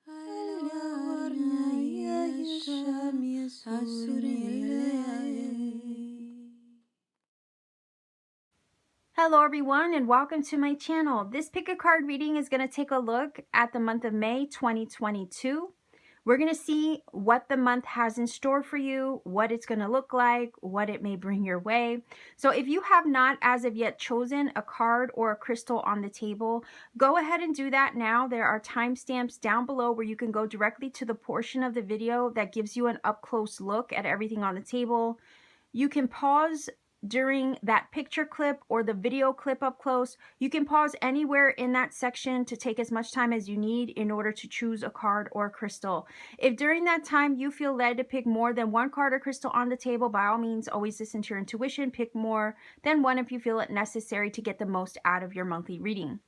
Hello everyone and welcome to my channel. This pick a card reading is going to take a look at the month of May 2022. We're going to see what the month has in store for you, what it's going to look like, what it may bring your way. So if you have not as of yet chosen a card or a crystal on the table, go ahead and do that now. There are timestamps down below where you can go directly to the portion of the video that gives you an up-close look at everything on the table. You can pause during that picture clip or the video clip up close. You can pause anywhere in that section to take as much time as you need in order to choose a card or a crystal. If during that time you feel led to pick more than one card or crystal on the table, by all means, always listen to your intuition. Pick more than one if you feel it necessary to get the most out of your monthly reading.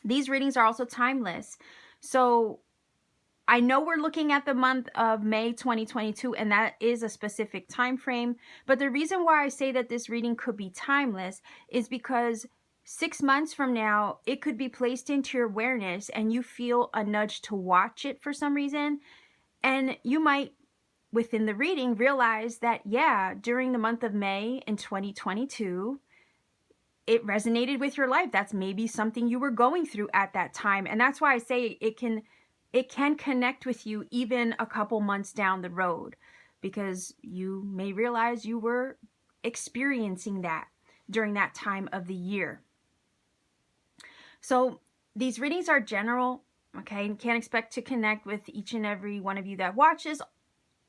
These readings are also timeless. So I know we're looking at the month of May 2022, and that is a specific time frame. But the reason why I say that this reading could be timeless is because 6 months from now, it could be placed into your awareness and you feel a nudge to watch it for some reason. And you might, within the reading, realize that, yeah, during the month of May in 2022, it resonated with your life. That's maybe something you were going through at that time. And that's why I say it can connect with you even a couple months down the road, because you may realize you were experiencing that during that time of the year. So these readings are general, okay? You can't expect to connect with each and every one of you that watches,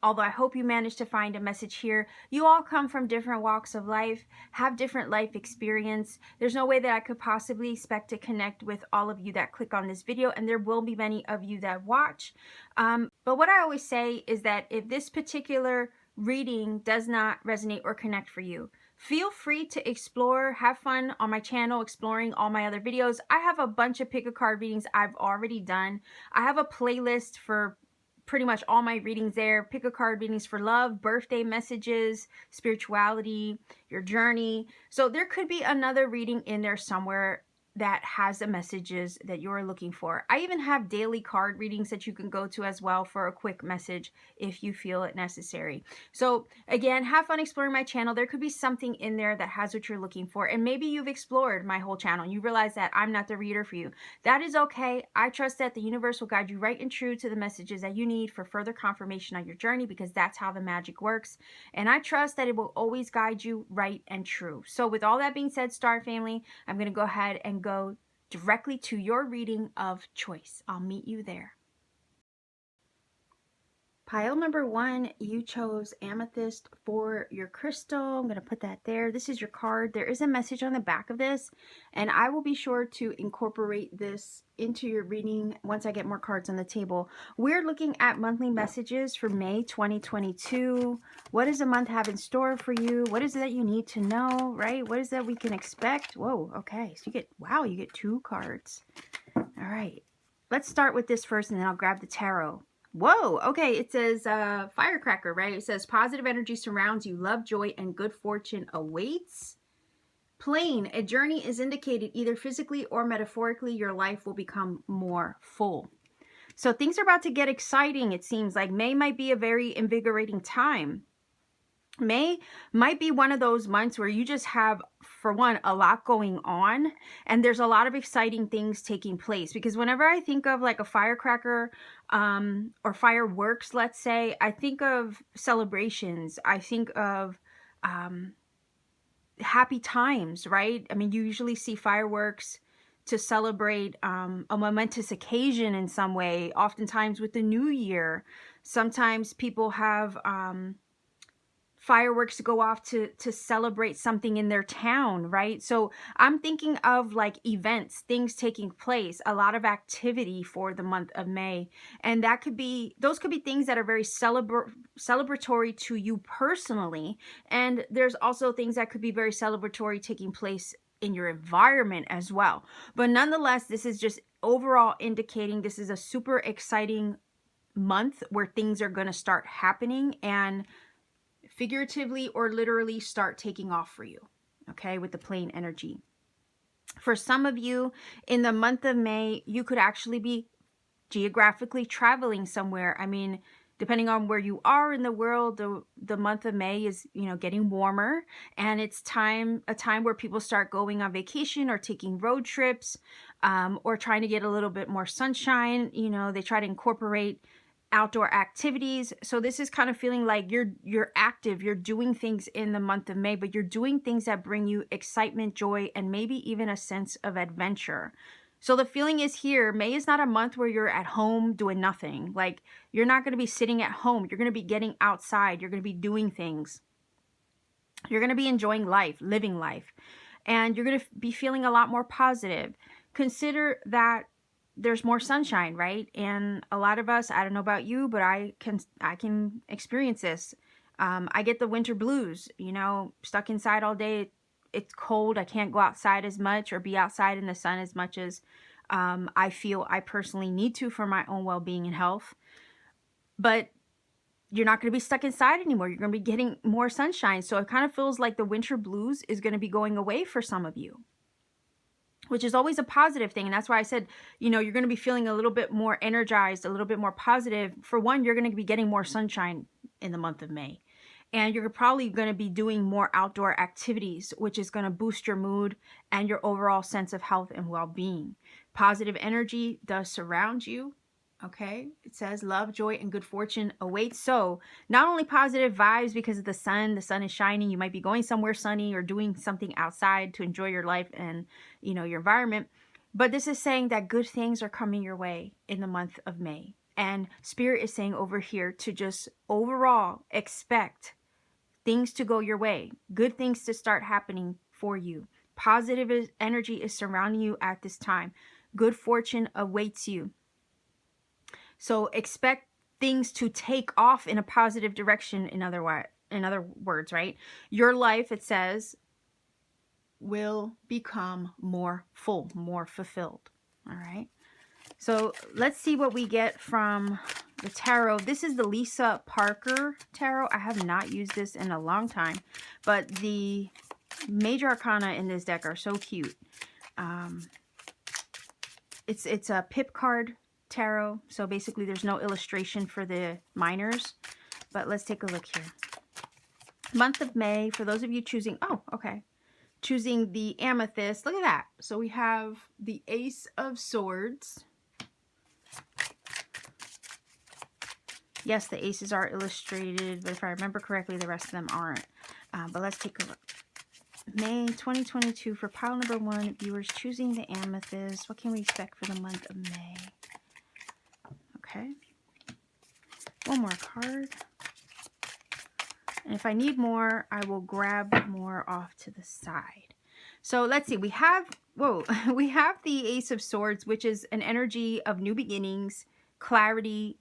although I hope you managed to find a message here. You all come from different walks of life, have different life experience. There's no way that I could possibly expect to connect with all of you that click on this video, and there will be many of you that watch. But what I always say is that if this particular reading does not resonate or connect for you, feel free to explore, have fun on my channel, exploring all my other videos. I have a bunch of pick a card readings I've already done. I have a playlist for pretty much all my readings there. Pick a card readings for love, birthday messages, spirituality, your journey. So there could be another reading in there somewhere that has the messages that you're looking for. I even have daily card readings that you can go to as well for a quick message if you feel it necessary. So again, have fun exploring my channel. There could be something in there that has what you're looking for. And maybe you've explored my whole channel and you realize that I'm not the reader for you. That is okay. I trust that the universe will guide you right and true to the messages that you need for further confirmation on your journey, because that's how the magic works. And I trust that it will always guide you right and true. So with all that being said, Star Family, I'm going to go ahead and go directly to your reading of choice. I'll meet you there. Pile number 1, you chose Amethyst for your crystal. I'm going to put that there. This is your card. There is a message on the back of this, and I will be sure to incorporate this into your reading once I get more cards on the table. We're looking at monthly messages for May 2022. What does the month have in store for you? What is it that you need to know, right? What is that we can expect? Whoa, okay. So you get, wow, you get 2 cards. All right. Let's start with this first, and then I'll grab the tarot. Whoa, okay, it says firecracker, right? It says positive energy surrounds you, love, joy, and good fortune awaits. Plain, a journey is indicated either physically or metaphorically. Your life will become more full. So things are about to get exciting, it seems like. May might be a very invigorating time. May might be one of those months where you just have, for one, a lot going on, and there's a lot of exciting things taking place. Because whenever I think of like a firecracker or fireworks, let's say, I think of celebrations. I think of happy times, right? I mean, you usually see fireworks to celebrate a momentous occasion in some way, oftentimes with the new year. Sometimes people have fireworks to go off to celebrate something in their town, right? So I'm thinking of like events, things taking place, a lot of activity for the month of May. And that could be, those could be things that are very celebratory to you personally. And there's also things that could be very celebratory taking place in your environment as well. But nonetheless, this is just overall indicating this is a super exciting month where things are going to start happening and figuratively or literally start taking off for you, okay, with the plain energy. For some of you in the month of May, you could actually be geographically traveling somewhere. I mean, depending on where you are in the world, the month of May is, you know, getting warmer, and it's a time where people start going on vacation or taking road trips, or trying to get a little bit more sunshine. You know, they try to incorporate outdoor activities. So this is kind of feeling like you're active, you're doing things in the month of May, but you're doing things that bring you excitement, joy, and maybe even a sense of adventure. So the feeling is here, May is not a month where you're at home doing nothing. Like, you're not going to be sitting at home. You're going to be getting outside. You're going to be doing things. You're going to be enjoying life, living life. And you're going to be feeling a lot more positive. Consider that there's more sunshine, right? And a lot of us, I don't know about you, but I can experience this. I get the winter blues, you know, stuck inside all day. It's cold. I can't go outside as much or be outside in the sun as much as I feel I personally need to for my own well-being and health. But you're not going to be stuck inside anymore. You're going to be getting more sunshine. So it kind of feels like the winter blues is going to be going away for some of you, which is always a positive thing. And that's why I said, you know, you're going to be feeling a little bit more energized, a little bit more positive. For one, you're going to be getting more sunshine in the month of May. And you're probably going to be doing more outdoor activities, which is going to boost your mood and your overall sense of health and well-being. Positive energy does surround you. Okay, it says love, joy, and good fortune awaits. So not only positive vibes because of the sun is shining. You might be going somewhere sunny or doing something outside to enjoy your life and, you know, your environment. But this is saying that good things are coming your way in the month of May. And Spirit is saying over here to just overall expect things to go your way, good things to start happening for you. Positive energy is surrounding you at this time. Good fortune awaits you. So expect things to take off in a positive direction. In other words, right? Your life, it says, will become more full, more fulfilled. All right. So let's see what we get from the tarot. This is the Lisa Parker tarot. I have not used this in a long time, but the major arcana in this deck are so cute. It's a pip card tarot. So basically there's no illustration for the minors, but let's take a look here. Month of May, for those of you choosing, choosing the Amethyst. Look at that. So we have the Ace of Swords. Yes, the aces are illustrated, but if I remember correctly, the rest of them aren't. But let's take a look. May 2022 for pile number 1, viewers choosing the Amethyst. What can we expect for the month of May? Okay. One more card. And if I need more, I will grab more off to the side. So let's see. We have, we have the Ace of Swords, which is an energy of new beginnings, clarity,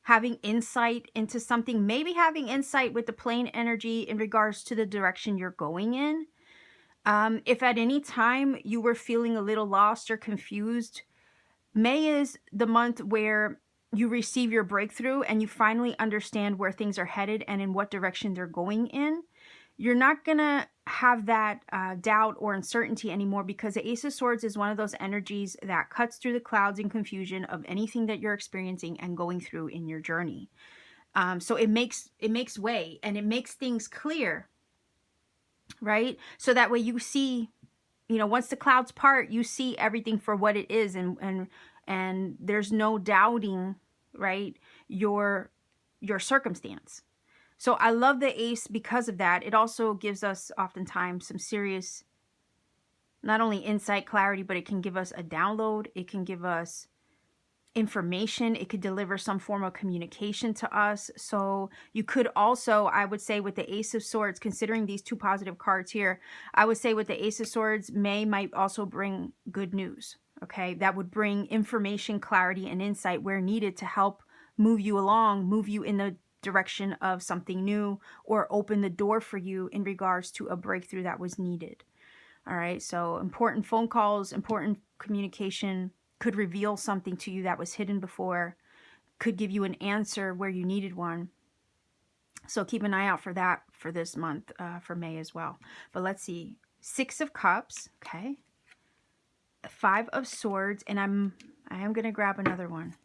having insight into something, maybe having insight with the plane energy in regards to the direction you're going in. If at any time you were feeling a little lost or confused, May is the month where you receive your breakthrough and you finally understand where things are headed and in what direction they're going in. You're not going to have that doubt or uncertainty anymore, because the Ace of Swords is one of those energies that cuts through the clouds and confusion of anything that you're experiencing and going through in your journey. So it makes way and it makes things clear, right? So that way you see, you know, once the clouds part, you see everything for what it is, and there's no doubting, right, your circumstance. So I love the Ace because of that. It also gives us oftentimes some serious, not only insight, clarity, but it can give us a download. It can give us information. It could deliver some form of communication to us. So you could also, I would say, with the Ace of Swords, considering these two positive cards here, I would say with the Ace of Swords, May might also bring good news. Okay, that would bring information, clarity, and insight where needed to help move you along, move you in the direction of something new, or open the door for you in regards to a breakthrough that was needed. All right, so important phone calls, important communication could reveal something to you that was hidden before, could give you an answer where you needed one. So keep an eye out for that for this month, for May as well. But let's see, 6 of Cups, okay, 5 of Swords, and I am going to grab another one.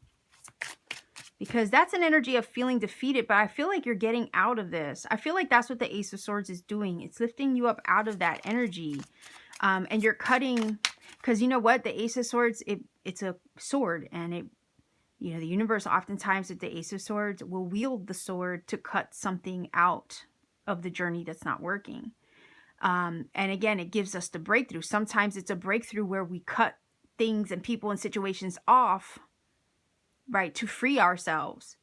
because that's an energy of feeling defeated, but I feel like you're getting out of this. I feel like that's what the Ace of Swords is doing. It's lifting you up out of that energy. And you're cutting, because you know what? The Ace of Swords, it's a sword, and it, you know, the universe oftentimes with the Ace of Swords will wield the sword to cut something out of the journey that's not working. And again, it gives us the breakthrough. Sometimes it's a breakthrough where we cut things and people and situations off, right, to free ourselves.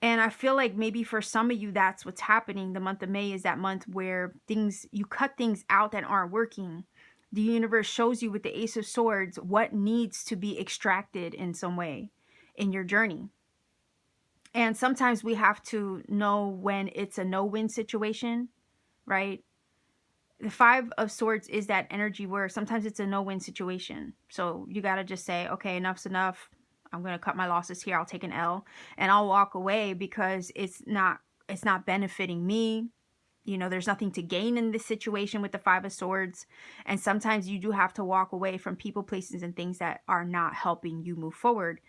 And I feel like maybe for some of you, that's what's happening. The month of May is that month where you cut things out that aren't working. The universe shows you with the Ace of Swords what needs to be extracted in some way in your journey. And sometimes we have to know when it's a no-win situation, right? The Five of Swords is that energy where sometimes it's a no-win situation. So you got to just say, okay, enough's enough. I'm going to cut my losses here. I'll take an L and I'll walk away because it's not benefiting me. You know, there's nothing to gain in this situation with the Five of Swords. And sometimes you do have to walk away from people, places, and things that are not helping you move forward.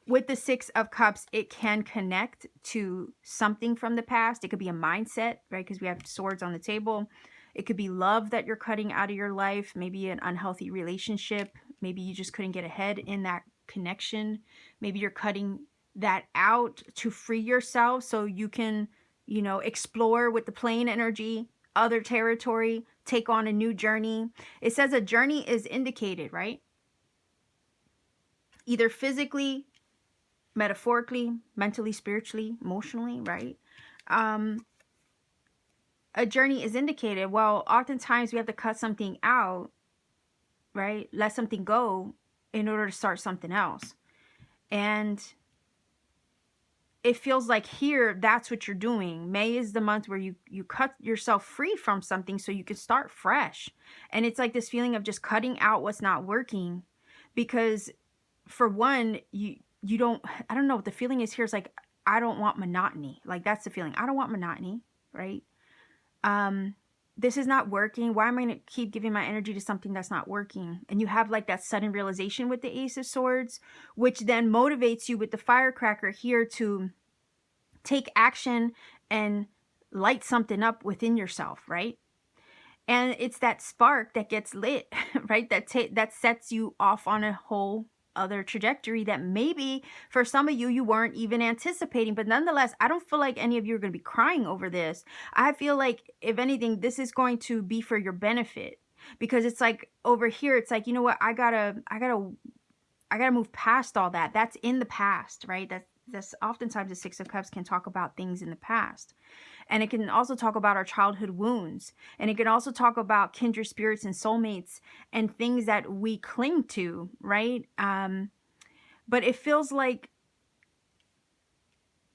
With the Six of Cups, it can connect to something from the past. It could be a mindset, right? Because we have swords on the table. It could be love that you're cutting out of your life. Maybe an unhealthy relationship. Maybe you just couldn't get ahead in that connection. Maybe you're cutting that out to free yourself so you can, you know, explore with the plane energy, other territory, take on a new journey. It says a journey is indicated, right? Either physically, metaphorically, mentally, spiritually, emotionally, right? A journey is indicated. Well, oftentimes we have to cut something out, right? Let something go in order to start something else. And it feels like here, that's what you're doing. May is the month where you cut yourself free from something so you can start fresh. And it's like this feeling of just cutting out what's not working. Because for one, you don't, I don't know what the feeling is here. It's like, I don't want monotony. Like that's the feeling. I don't want monotony, right? This is not working. Why am I going to keep giving my energy to something that's not working? And you have like that sudden realization with the Ace of Swords, which then motivates you with the firecracker here to take action and light something up within yourself, right? And it's that spark that gets lit, right? That sets you off on a whole other trajectory that maybe for some of you, you weren't even anticipating. But nonetheless, I don't feel like any of you are going to be crying over this. I feel like, if anything, this is going to be for your benefit. Because it's like over here, it's like, you know what? I gotta move past all that. That's in the past, right? That's oftentimes the Six of Cups can talk about things in the past. And it can also talk about our childhood wounds. And it can also talk about kindred spirits and soulmates and things that we cling to, right? But it feels like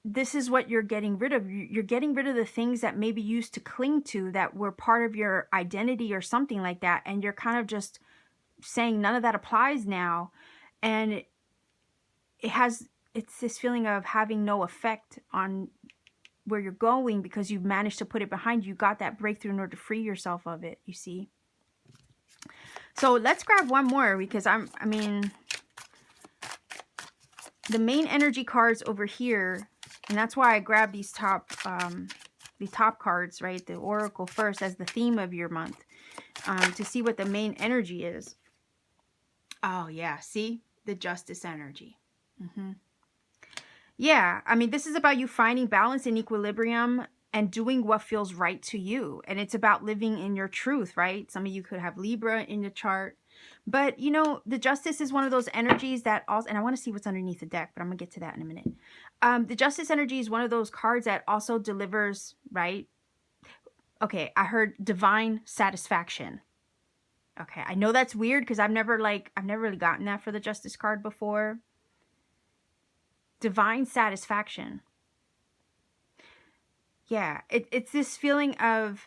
this is what you're getting rid of. You're getting rid of the things that maybe you used to cling to that were part of your identity or something like that. And you're kind of just saying none of that applies now. And it's this feeling of having no effect on where you're going because you've managed to put it behind you. You got that breakthrough in order to free yourself of it, you see. So let's grab one more because I mean, the main energy cards over here, and that's why I grabbed these top cards, right? The Oracle first as the theme of your month, to see what the main energy is. Oh yeah, see? The Justice energy. Yeah, I mean, this is about you finding balance and equilibrium and doing what feels right to you. And it's about living in your truth, right? Some of you could have Libra in your chart. But, you know, the Justice is one of those energies that also, and I want to see what's underneath the deck, but I'm going to get to that in a minute. The Justice energy is one of those cards that also delivers, right? Okay, I heard divine satisfaction. Okay, I know that's weird because I've never really gotten that for the Justice card before. Divine satisfaction. Yeah, it's this feeling of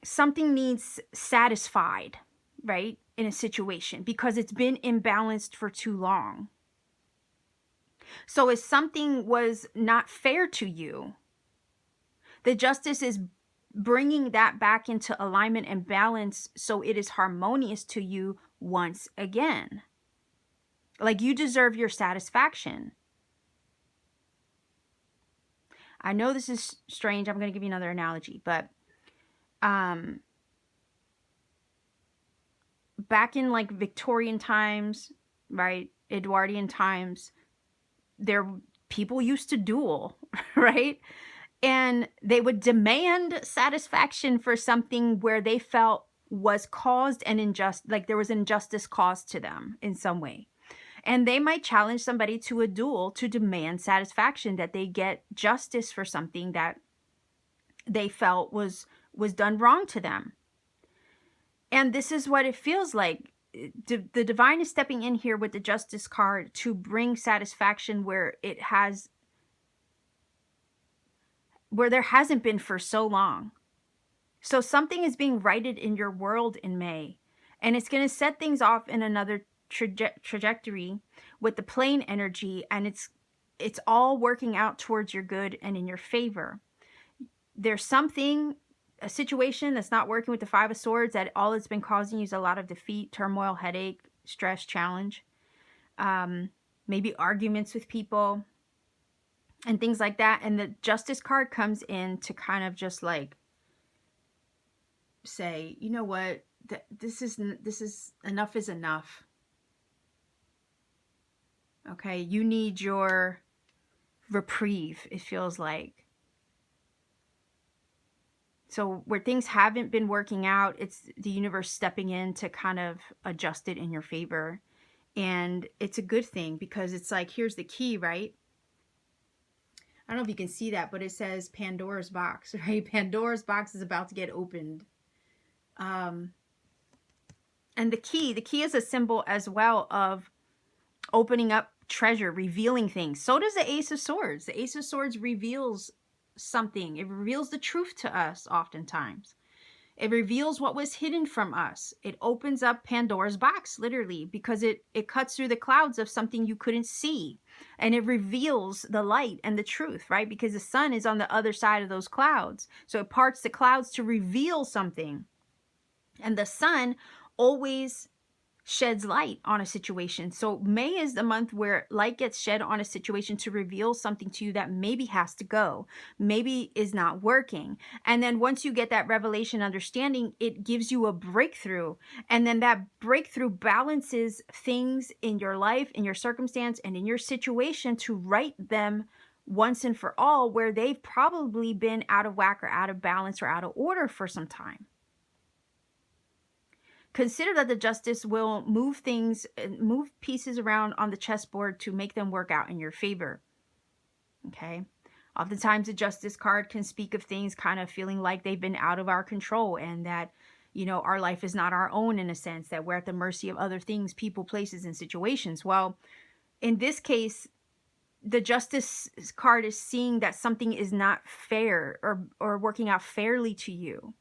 something needs satisfied, right, in a situation because it's been imbalanced for too long. So if something was not fair to you, the Justice is bringing that back into alignment and balance so it is harmonious to you once again. Like, you deserve your satisfaction. I know this is strange. I'm going to give you another analogy, but back in like Victorian times, right? Edwardian times, there people used to duel, right? And they would demand satisfaction for something where they felt was caused an like there was injustice caused to them in some way. And they might challenge somebody to a duel to demand satisfaction, that they get justice for something that they felt was done wrong to them. And this is what it feels like. The divine is stepping in here with the justice card to bring satisfaction where there hasn't been for so long. So something is being righted in your world in May, and it's going to set things off in another trajectory with the plane energy, and it's all working out towards your good and in your favor. There's a situation that's not working with the Five of Swords, that all it's been causing you is a lot of defeat, turmoil, headache, stress, challenge, maybe arguments with people and things like that. And the Justice card comes in to kind of just like say, you know what, this is enough is enough. Okay, you need your reprieve, it feels like. So where things haven't been working out, it's the universe stepping in to kind of adjust it in your favor. And it's a good thing, because it's like, here's the key, right? I don't know if you can see that, but it says Pandora's box, right? Pandora's box is about to get opened. And the key is a symbol as well of opening up treasure, revealing things. So does the Ace of Swords. The Ace of Swords reveals something. It reveals the truth to us oftentimes. It reveals what was hidden from us. It opens up Pandora's box, literally, because it cuts through the clouds of something you couldn't see. And it reveals the light and the truth, right? Because the sun is on the other side of those clouds. So it parts the clouds to reveal something. And the sun always sheds light on a situation. So May is the month where light gets shed on a situation to reveal something to you that maybe has to go, maybe is not working. And then once you get that revelation understanding, it gives you a breakthrough. And then that breakthrough balances things in your life, in your circumstance, and in your situation to right them once and for all, where they've probably been out of whack or out of balance or out of order for some time. Consider that the Justice will move pieces around on the chessboard to make them work out in your favor. Okay? Oftentimes the Justice card can speak of things kind of feeling like they've been out of our control, and that, you know, our life is not our own, in a sense, that we're at the mercy of other things, people, places, and situations. Well, in this case, the Justice card is seeing that something is not fair or working out fairly to you.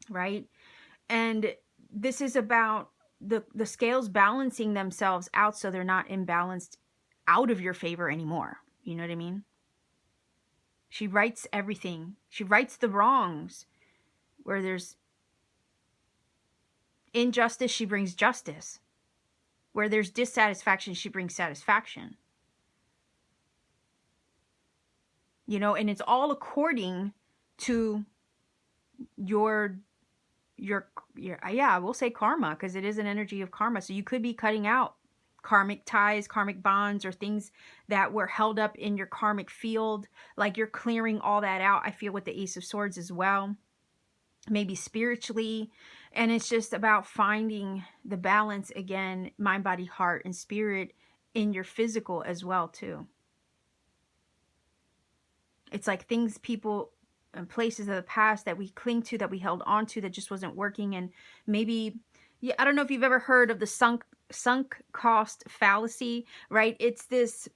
Right? And this is about the scales balancing themselves out, so they're not imbalanced out of your favor anymore. You know what I mean? She rights everything. She rights the wrongs. Where there's injustice, she brings justice. Where there's dissatisfaction, she brings satisfaction. You know, and it's all according to your we'll say karma, because it is an energy of karma. So you could be cutting out karmic ties, karmic bonds, or things that were held up in your karmic field. Like, you're clearing all that out, I feel, with the Ace of Swords as well. Maybe spiritually. And it's just about finding the balance again, mind, body, heart, and spirit, in your physical as well too. It's like things, people, and places of the past that we cling to, that we held on to, that just wasn't working. And maybe, yeah, I don't know if you've ever heard of the sunk cost fallacy, right? It's this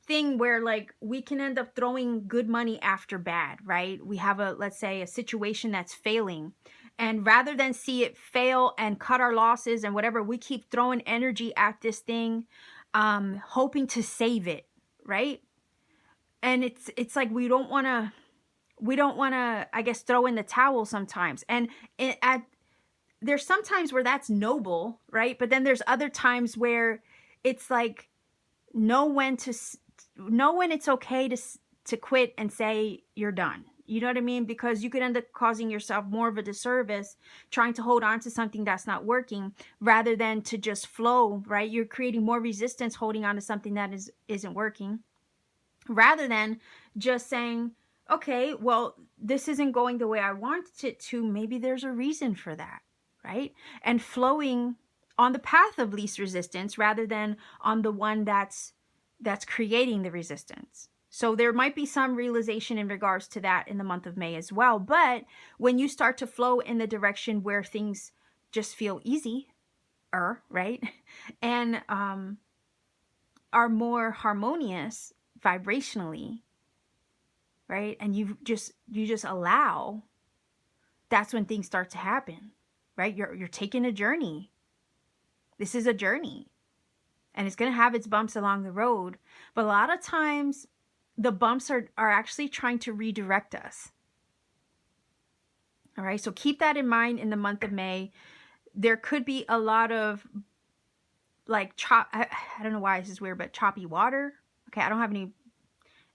thing where, like, we can end up throwing good money after bad, right? We have let's say a situation that's failing, and rather than see it fail and cut our losses and whatever, we keep throwing energy at this thing, hoping to save it, right? And it's like we don't want to, I guess, throw in the towel sometimes. And there's some times where that's noble, right? But then there's other times where it's like, know when it's okay to quit and say you're done. You know what I mean? Because you could end up causing yourself more of a disservice trying to hold on to something that's not working rather than to just flow, right? You're creating more resistance holding on to something that isn't working, rather than just saying, okay, well, this isn't going the way I want it to. Maybe there's a reason for that, right? And flowing on the path of least resistance rather than on the one that's creating the resistance. So there might be some realization in regards to that in the month of May as well. But when you start to flow in the direction where things just feel easy, right? And are more harmonious vibrationally, right? And you just allow, that's when things start to happen, right? You're taking a journey. This is a journey. And it's going to have its bumps along the road. But a lot of times the bumps are actually trying to redirect us. All right. So keep that in mind in the month of May. There could be a lot of like I don't know why this is weird, but choppy water. Okay. I don't have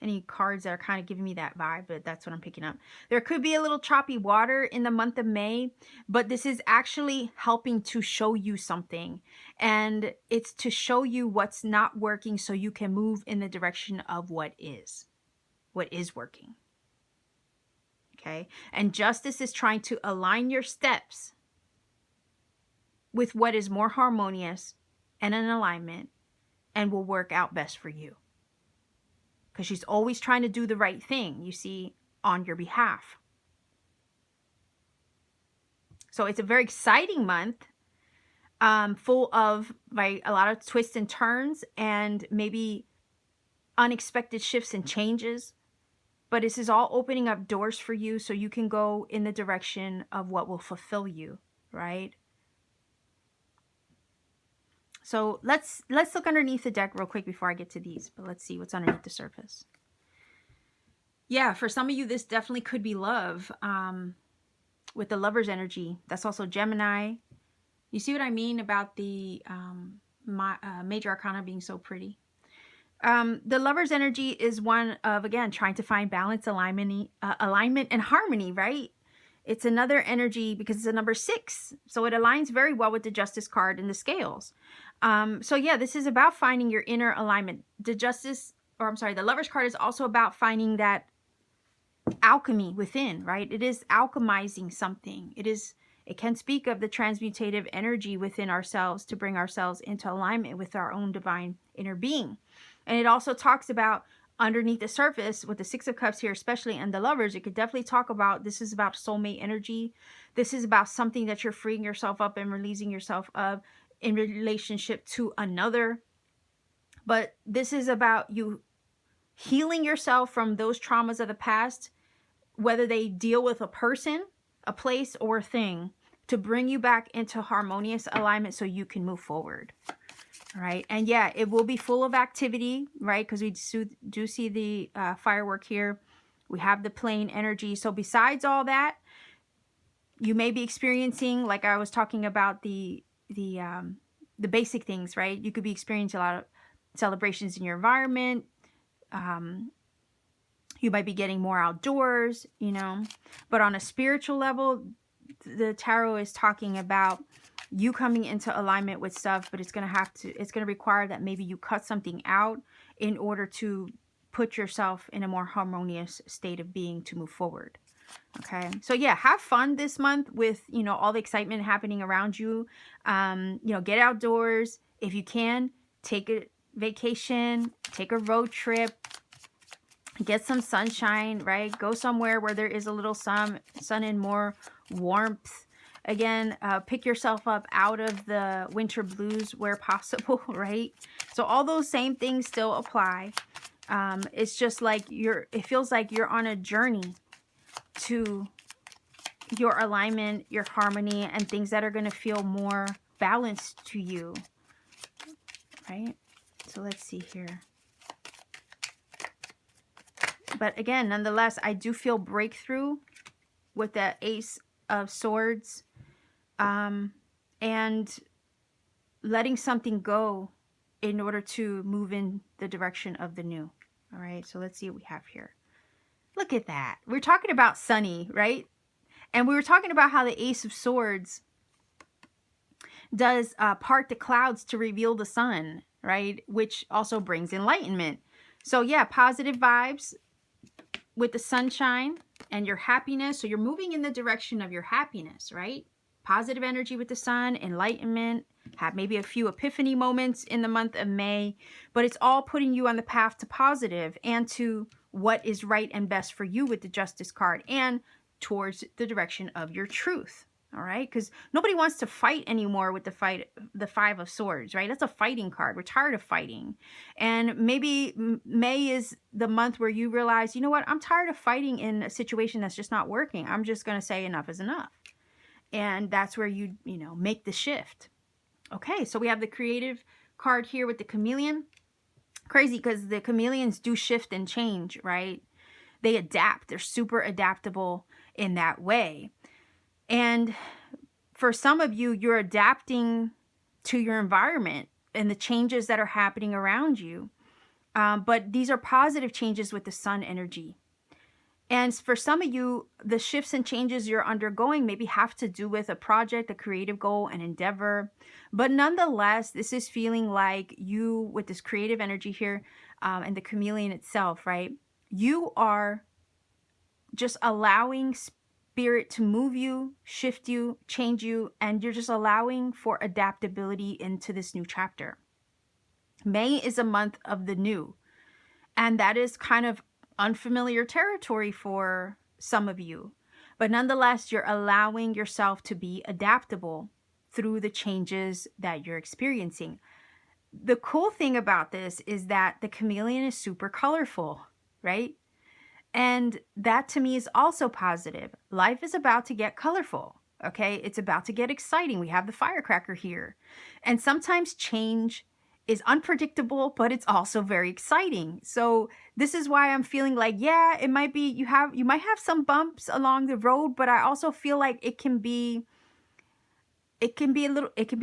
any cards that are kind of giving me that vibe, but that's what I'm picking up. There could be a little choppy water in the month of May, but this is actually helping to show you something. And it's to show you what's not working so you can move in the direction of what is working. Okay. And justice is trying to align your steps with what is more harmonious and in alignment and will work out best for you. Because she's always trying to do the right thing, you see, on your behalf. So it's a very exciting month, full of a lot of twists and turns and maybe unexpected shifts and changes. But this is all opening up doors for you so you can go in the direction of what will fulfill you, right? So let's look underneath the deck real quick before I get to these. But let's see what's underneath the surface. Yeah, for some of you, this definitely could be love. With the Lover's energy. That's also Gemini. You see what I mean about the major arcana being so pretty? The Lover's energy is one of, again, trying to find balance, alignment, and harmony, right? It's another energy because it's a number 6. So it aligns very well with the Justice card and the scales. So yeah, this is about finding your inner alignment. The Lover's card is also about finding that alchemy within, right? It is alchemizing something. It can speak of the transmutative energy within ourselves to bring ourselves into alignment with our own divine inner being. And it also talks about underneath the surface with the 6 of Cups here, especially, and the Lovers, it could definitely talk about, this is about soulmate energy. This is about something that you're freeing yourself up and releasing yourself of in relationship to another. But this is about you healing yourself from those traumas of the past, whether they deal with a person, a place, or a thing, to bring you back into harmonious alignment so you can move forward. All right. And yeah, it will be full of activity, right? Because we do see the firework here. We have the plane energy. So besides all that, you may be experiencing, like I was talking about, the basic things, right? You could be experiencing a lot of celebrations in your environment. You might be getting more outdoors, you know. But on a spiritual level, the tarot is talking about you coming into alignment with stuff, but it's going to require that maybe you cut something out in order to put yourself in a more harmonious state of being to move forward. Okay. So yeah, have fun this month with, you know, all the excitement happening around you. You know, get outdoors. If you can, take a vacation, take a road trip, get some sunshine, right? Go somewhere where there is a little sun and more warmth. Again, pick yourself up out of the winter blues where possible, right? So all those same things still apply. It's just like it feels like you're on a journey to your alignment, your harmony, and things that are going to feel more balanced to you, right? So let's see here. But again, nonetheless, I do feel breakthrough with the Ace of Swords. and letting something go in order to move in the direction of the new. All right, so let's see what we have here. Look at that. We're talking about sunny, right? And we were talking about how the Ace of Swords does part the clouds to reveal the sun, right? Which also brings enlightenment. So yeah, positive vibes with the sunshine and your happiness. So you're moving in the direction of your happiness, right? Positive energy with the sun, enlightenment, have maybe a few epiphany moments in the month of May, but it's all putting you on the path to positive and to what is right and best for you with the Justice card and towards the direction of your truth. All right, because nobody wants to fight anymore with the Five of Swords, right? That's a fighting card. We're tired of fighting. And maybe May is the month where you realize, you know what? I'm tired of fighting in a situation that's just not working. I'm just going to say enough is enough. And that's where you make the shift. Okay, so we have the creative card here with the chameleon. Crazy because the chameleons do shift and change, right? They adapt. They're super adaptable in that way. And for some of you, you're adapting to your environment and the changes that are happening around you. But these are positive changes with the sun energy. And for some of you, the shifts and changes you're undergoing maybe have to do with a project, a creative goal, an endeavor. But nonetheless, this is feeling like you, with this creative energy here and the chameleon itself, right? You are just allowing spirit to move you, shift you, change you, and you're just allowing for adaptability into this new chapter. May is a month of the new, and that is kind of unfamiliar territory for some of you. But nonetheless, you're allowing yourself to be adaptable through the changes that you're experiencing. The cool thing about this is that the chameleon is super colorful, right? And that to me is also positive. Life is about to get colorful, okay? It's about to get exciting. We have the firecracker here. And sometimes change is unpredictable, but it's also very exciting. So this is why I'm feeling like, yeah, it might be, you might have some bumps along the road, but I also feel like it can be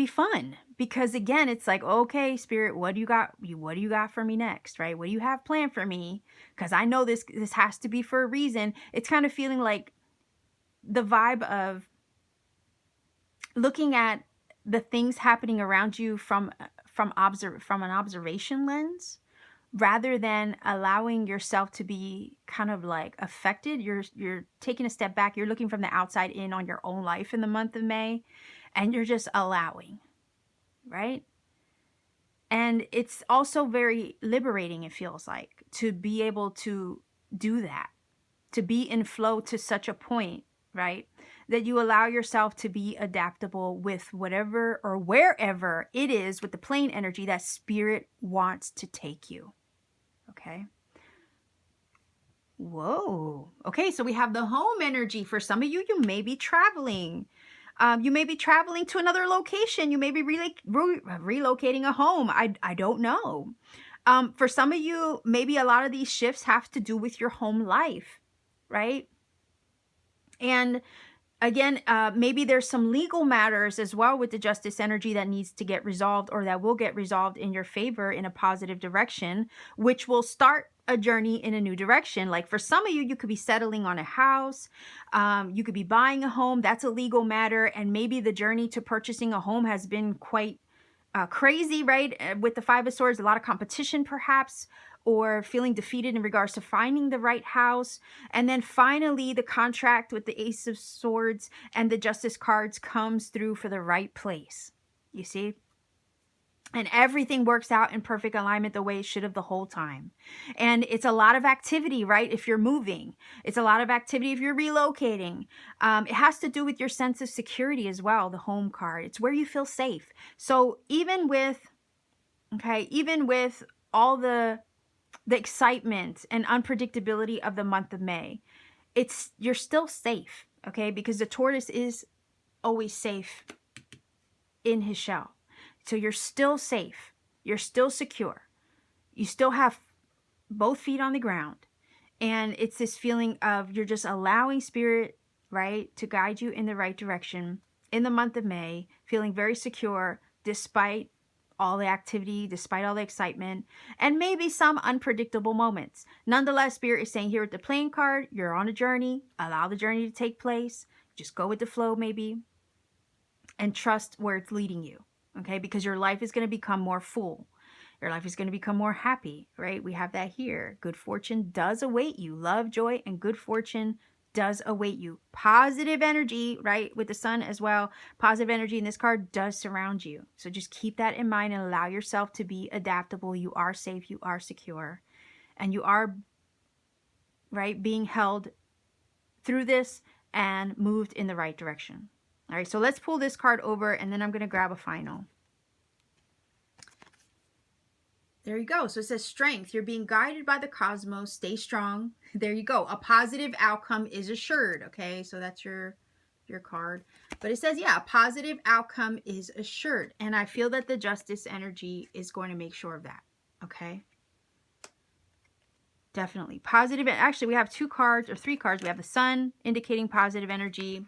fun, because again, it's like, okay, spirit, what do you got for me next, right? What do you have planned for me? Because I know this has to be for a reason. It's kind of feeling like the vibe of looking at the things happening around you from an observation lens, rather than allowing yourself to be kind of like affected. You're taking a step back. You're looking from the outside in on your own life in the month of May, and you're just allowing, right? And it's also very liberating, it feels like, to be able to do that, to be in flow to such a point, right? That you allow yourself to be adaptable with whatever or wherever it is with the plane energy that spirit wants to take you. Okay. Whoa. Okay, so we have the home energy. For some of you, you may be traveling. You may be traveling to another location. You may be relocating a home. I don't know. For some of you, maybe a lot of these shifts have to do with your home life, right? And again, maybe there's some legal matters as well with the Justice energy that needs to get resolved, or that will get resolved in your favor in a positive direction, which will start a journey in a new direction. Like for some of you, you could be settling on a house. You could be buying a home. That's a legal matter. And maybe the journey to purchasing a home has been quite crazy, right? With the Five of Swords, a lot of competition perhaps, or feeling defeated in regards to finding the right house. And then finally, the contract with the Ace of Swords and the Justice cards comes through for the right place. You see? And everything works out in perfect alignment the way it should have the whole time. And it's a lot of activity, right? If you're moving, it's a lot of activity if you're relocating. It has to do with your sense of security as well, the home card. It's where you feel safe. So even with all the excitement and unpredictability of the month of May, you're still safe, okay? Because the tortoise is always safe in his shell. So you're still safe. You're still secure. You still have both feet on the ground. And it's this feeling of you're just allowing spirit, right, to guide you in the right direction. in the month of May, feeling very secure despite all the activity, despite all the excitement, and maybe some unpredictable moments. Nonetheless, Spirit is saying here with the playing card, you're on a journey. Allow the journey to take place. Just go with the flow maybe, and trust where it's leading you, okay? Because your life is going to become more full. Your life is going to become more happy, right? We have that here. Good fortune does await you. Love, joy, and good fortune does await you. Positive energy, right? With the sun as well. Positive energy in this card does surround you. So just keep that in mind and allow yourself to be adaptable. You are safe. You are secure. And you are, right, being held through this and moved in the right direction. All right, so let's pull this card over and then I'm going to grab a final. There you go. So it says strength. You're being guided by the cosmos. Stay strong. There you go. A positive outcome is assured. Okay, so that's your card. But it says, yeah, a positive outcome is assured. And I feel that the justice energy is going to make sure of that. Okay. Definitely. Positive. Actually, we have 2 cards or 3 cards. We have the sun indicating positive energy.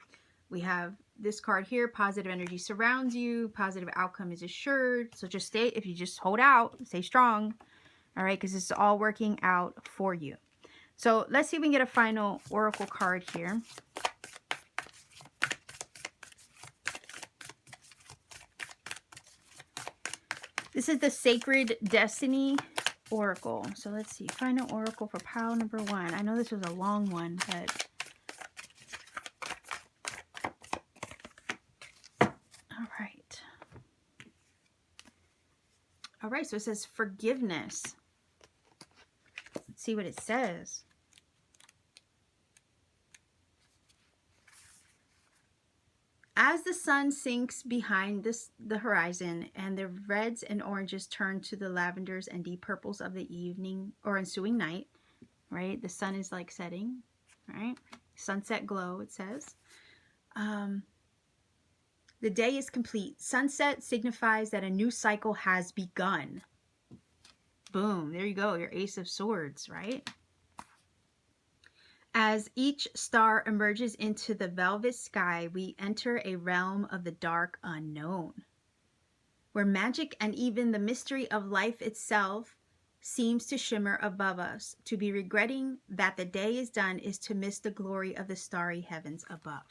We have this card here, positive energy surrounds you, positive outcome is assured. So just stay, if you just hold out, stay strong, all right, because it's all working out for you. So let's see if we can get a final oracle card here. This is the Sacred Destiny Oracle. So let's see, final oracle for pile number 1. I know this was a long one, but all right, so it says forgiveness. Let's see what it says. As the sun sinks behind the horizon and the reds and oranges turn to the lavenders and deep purples of the evening or ensuing night, right? The sun is like setting, right? Sunset glow, it says. The day is complete. Sunset signifies that a new cycle has begun. Boom. There you go. Your Ace of Swords, right? As each star emerges into the velvet sky, we enter a realm of the dark unknown, where magic and even the mystery of life itself seems to shimmer above us. To be regretting that the day is done is to miss the glory of the starry heavens above.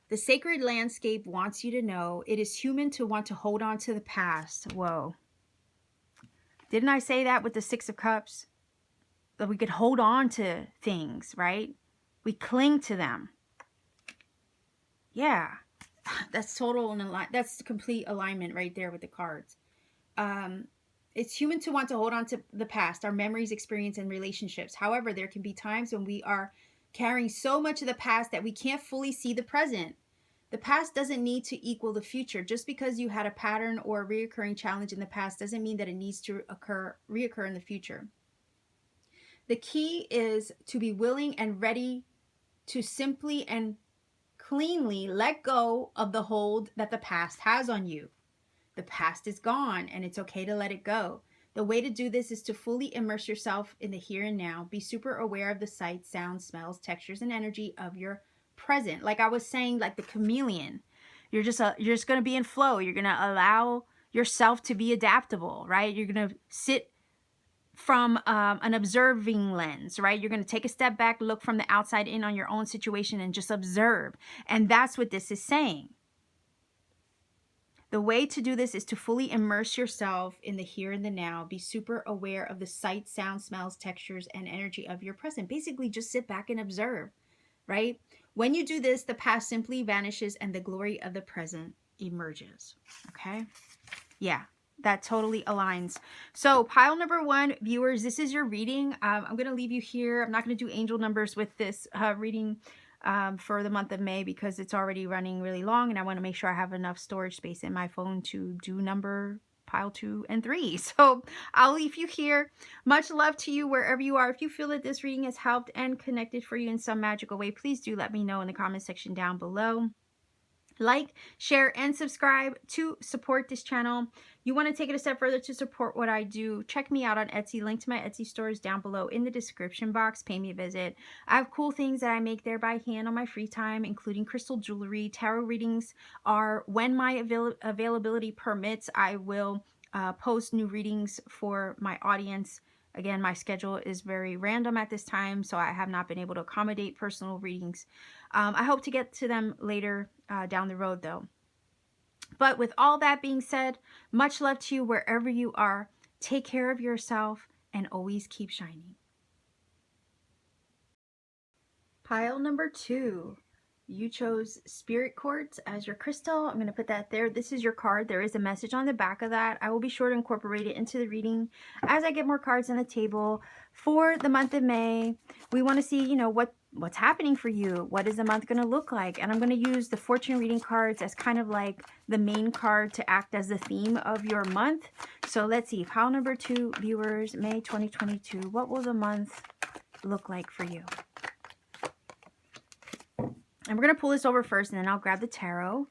The sacred landscape wants you to know it is human to want to hold on to the past. Whoa. Didn't I say that with the 6 of Cups? That we could hold on to things, right? We cling to them. Yeah. That's total and that's complete alignment right there with the cards. It's human to want to hold on to the past, our memories, experience, and relationships. However, there can be times when we are carrying so much of the past that we can't fully see the present. The past doesn't need to equal the future. Just because you had a pattern or a reoccurring challenge in the past doesn't mean that it needs to reoccur in the future. The key is to be willing and ready to simply and cleanly let go of the hold that the past has on you. The past is gone and it's okay to let it go. The way to do this is to fully immerse yourself in the here and now. Be super aware of the sights, sounds, smells, textures, and energy of your present. Like I was saying, like the chameleon. You're just going to be in flow. You're going to allow yourself to be adaptable, right? You're going to sit from an observing lens, right? You're going to take a step back, look from the outside in on your own situation and just observe. And that's what this is saying. The way to do this is to fully immerse yourself in the here and the now. Be super aware of the sights, sounds, smells, textures, and energy of your present. Basically, just sit back and observe, right? When you do this, the past simply vanishes and the glory of the present emerges, okay? Yeah, that totally aligns. So pile number 1, viewers, this is your reading. I'm going to leave you here. I'm not going to do angel numbers with this reading for the month of May because it's already running really long and I want to make sure I have enough storage space in my phone to do number pile 2 and 3. So I'll leave you here. Much love to you wherever you are. If you feel that this reading has helped and connected for you in some magical way, please do let me know in the comment section down below. Like, share, and subscribe to support this channel. You want to take it a step further to support what I do, check me out on Etsy. Link to my Etsy store is down below in the description box. Pay me a visit. I have cool things that I make there by hand on my free time, including crystal jewelry. Tarot readings are, when my availability permits, I will post new readings for my audience. Again, my schedule is very random at this time, so I have not been able to accommodate personal readings. I hope to get to them later down the road, though. But with all that being said, much love to you wherever you are. Take care of yourself and always keep shining. Pile number 2. You chose Spirit Quartz as your crystal. I'm going to put that there. This is your card. There is a message on the back of that. I will be sure to incorporate it into the reading as I get more cards on the table. For the month of May, we want to see, you know, what's happening for you. What is the month going to look like? And I'm going to use the fortune reading cards as kind of like the main card to act as the theme of your month. So let's see. Pile number 2, viewers, May 2022. What will the month look like for you? And we're going to pull this over first, and then I'll grab the tarot.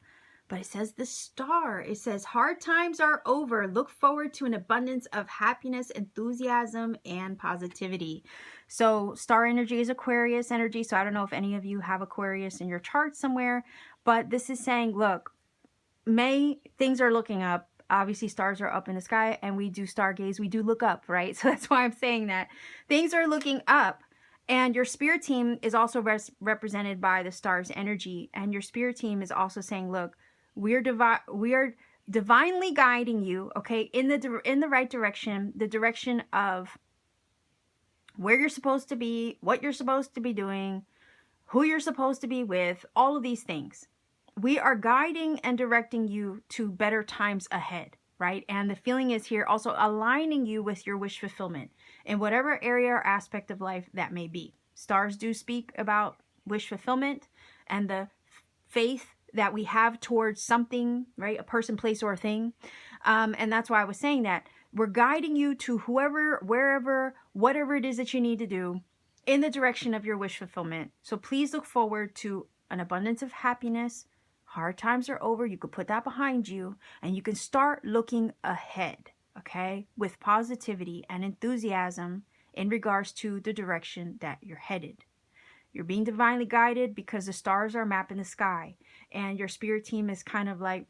But it says the Star. It says, hard times are over. Look forward to an abundance of happiness, enthusiasm, and positivity. So Star energy is Aquarius energy. So I don't know if any of you have Aquarius in your chart somewhere. But this is saying, look, May, things are looking up. Obviously, stars are up in the sky, and we do stargaze. We do look up, right? So that's why I'm saying that. Things are looking up. And your spirit team is also represented by the Star's energy. And your spirit team is also saying, look, we are divinely guiding you, okay, in the right direction, the direction of where you're supposed to be, what you're supposed to be doing, who you're supposed to be with, all of these things. We are guiding and directing you to better times ahead, right? And the feeling is here also aligning you with your wish fulfillment in whatever area or aspect of life that may be. Stars do speak about wish fulfillment and the faith that we have towards something, right? A person, place, or a thing. And that's why I was saying that we're guiding you to whoever, wherever, whatever it is that you need to do in the direction of your wish fulfillment. So please look forward to an abundance of happiness. Hard times are over. You could put that behind you and you can start looking ahead, okay, with positivity and enthusiasm in regards to the direction that you're headed. You're being divinely guided because the stars are mapping the sky and your spirit team is kind of like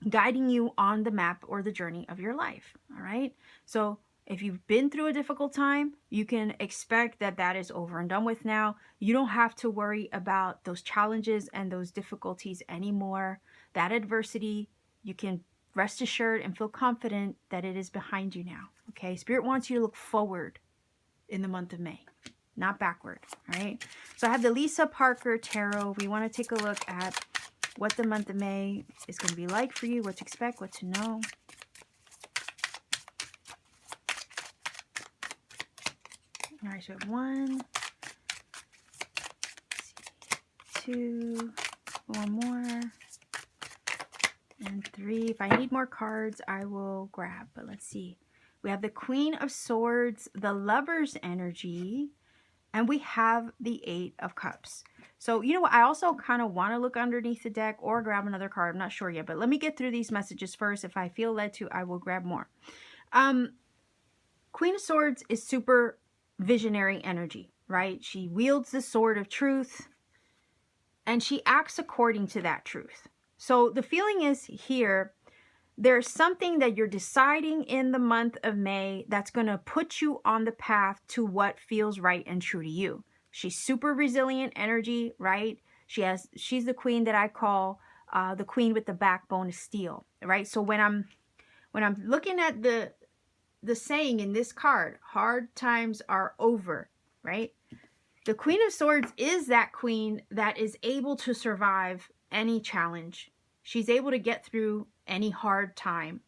guiding you on the map or the journey of your life, all right? So if you've been through a difficult time, you can expect that that is over and done with now. You don't have to worry about those challenges and those difficulties anymore. That adversity, you can rest assured and feel confident that it is behind you now, okay? Spirit wants you to look forward in the month of May, not backward, all right? So I have the Lisa Parker Tarot. We want to take a look at what the month of May is going to be like for you, what to expect, what to know. All right, so 1, 2, 1 more, and 3. If I need more cards, I will grab, but let's see. We have the Queen of Swords, the Lover's energy, and we have the 8 of Cups. So, you know what? I also kind of want to look underneath the deck or grab another card. I'm not sure yet, but let me get through these messages first. If I feel led to, I will grab more. Queen of Swords is super visionary energy, right? She wields the sword of truth and she acts according to that truth. So the feeling is here, there's something that you're deciding in the month of May that's going to put you on the path to what feels right and true to you. She's super resilient energy, right? She's the queen that I call the queen with the backbone of steel, right? So when I'm looking at the saying in this card, hard times are over, right? The Queen of Swords is that queen that is able to survive any challenge. She's able to get through any hard time.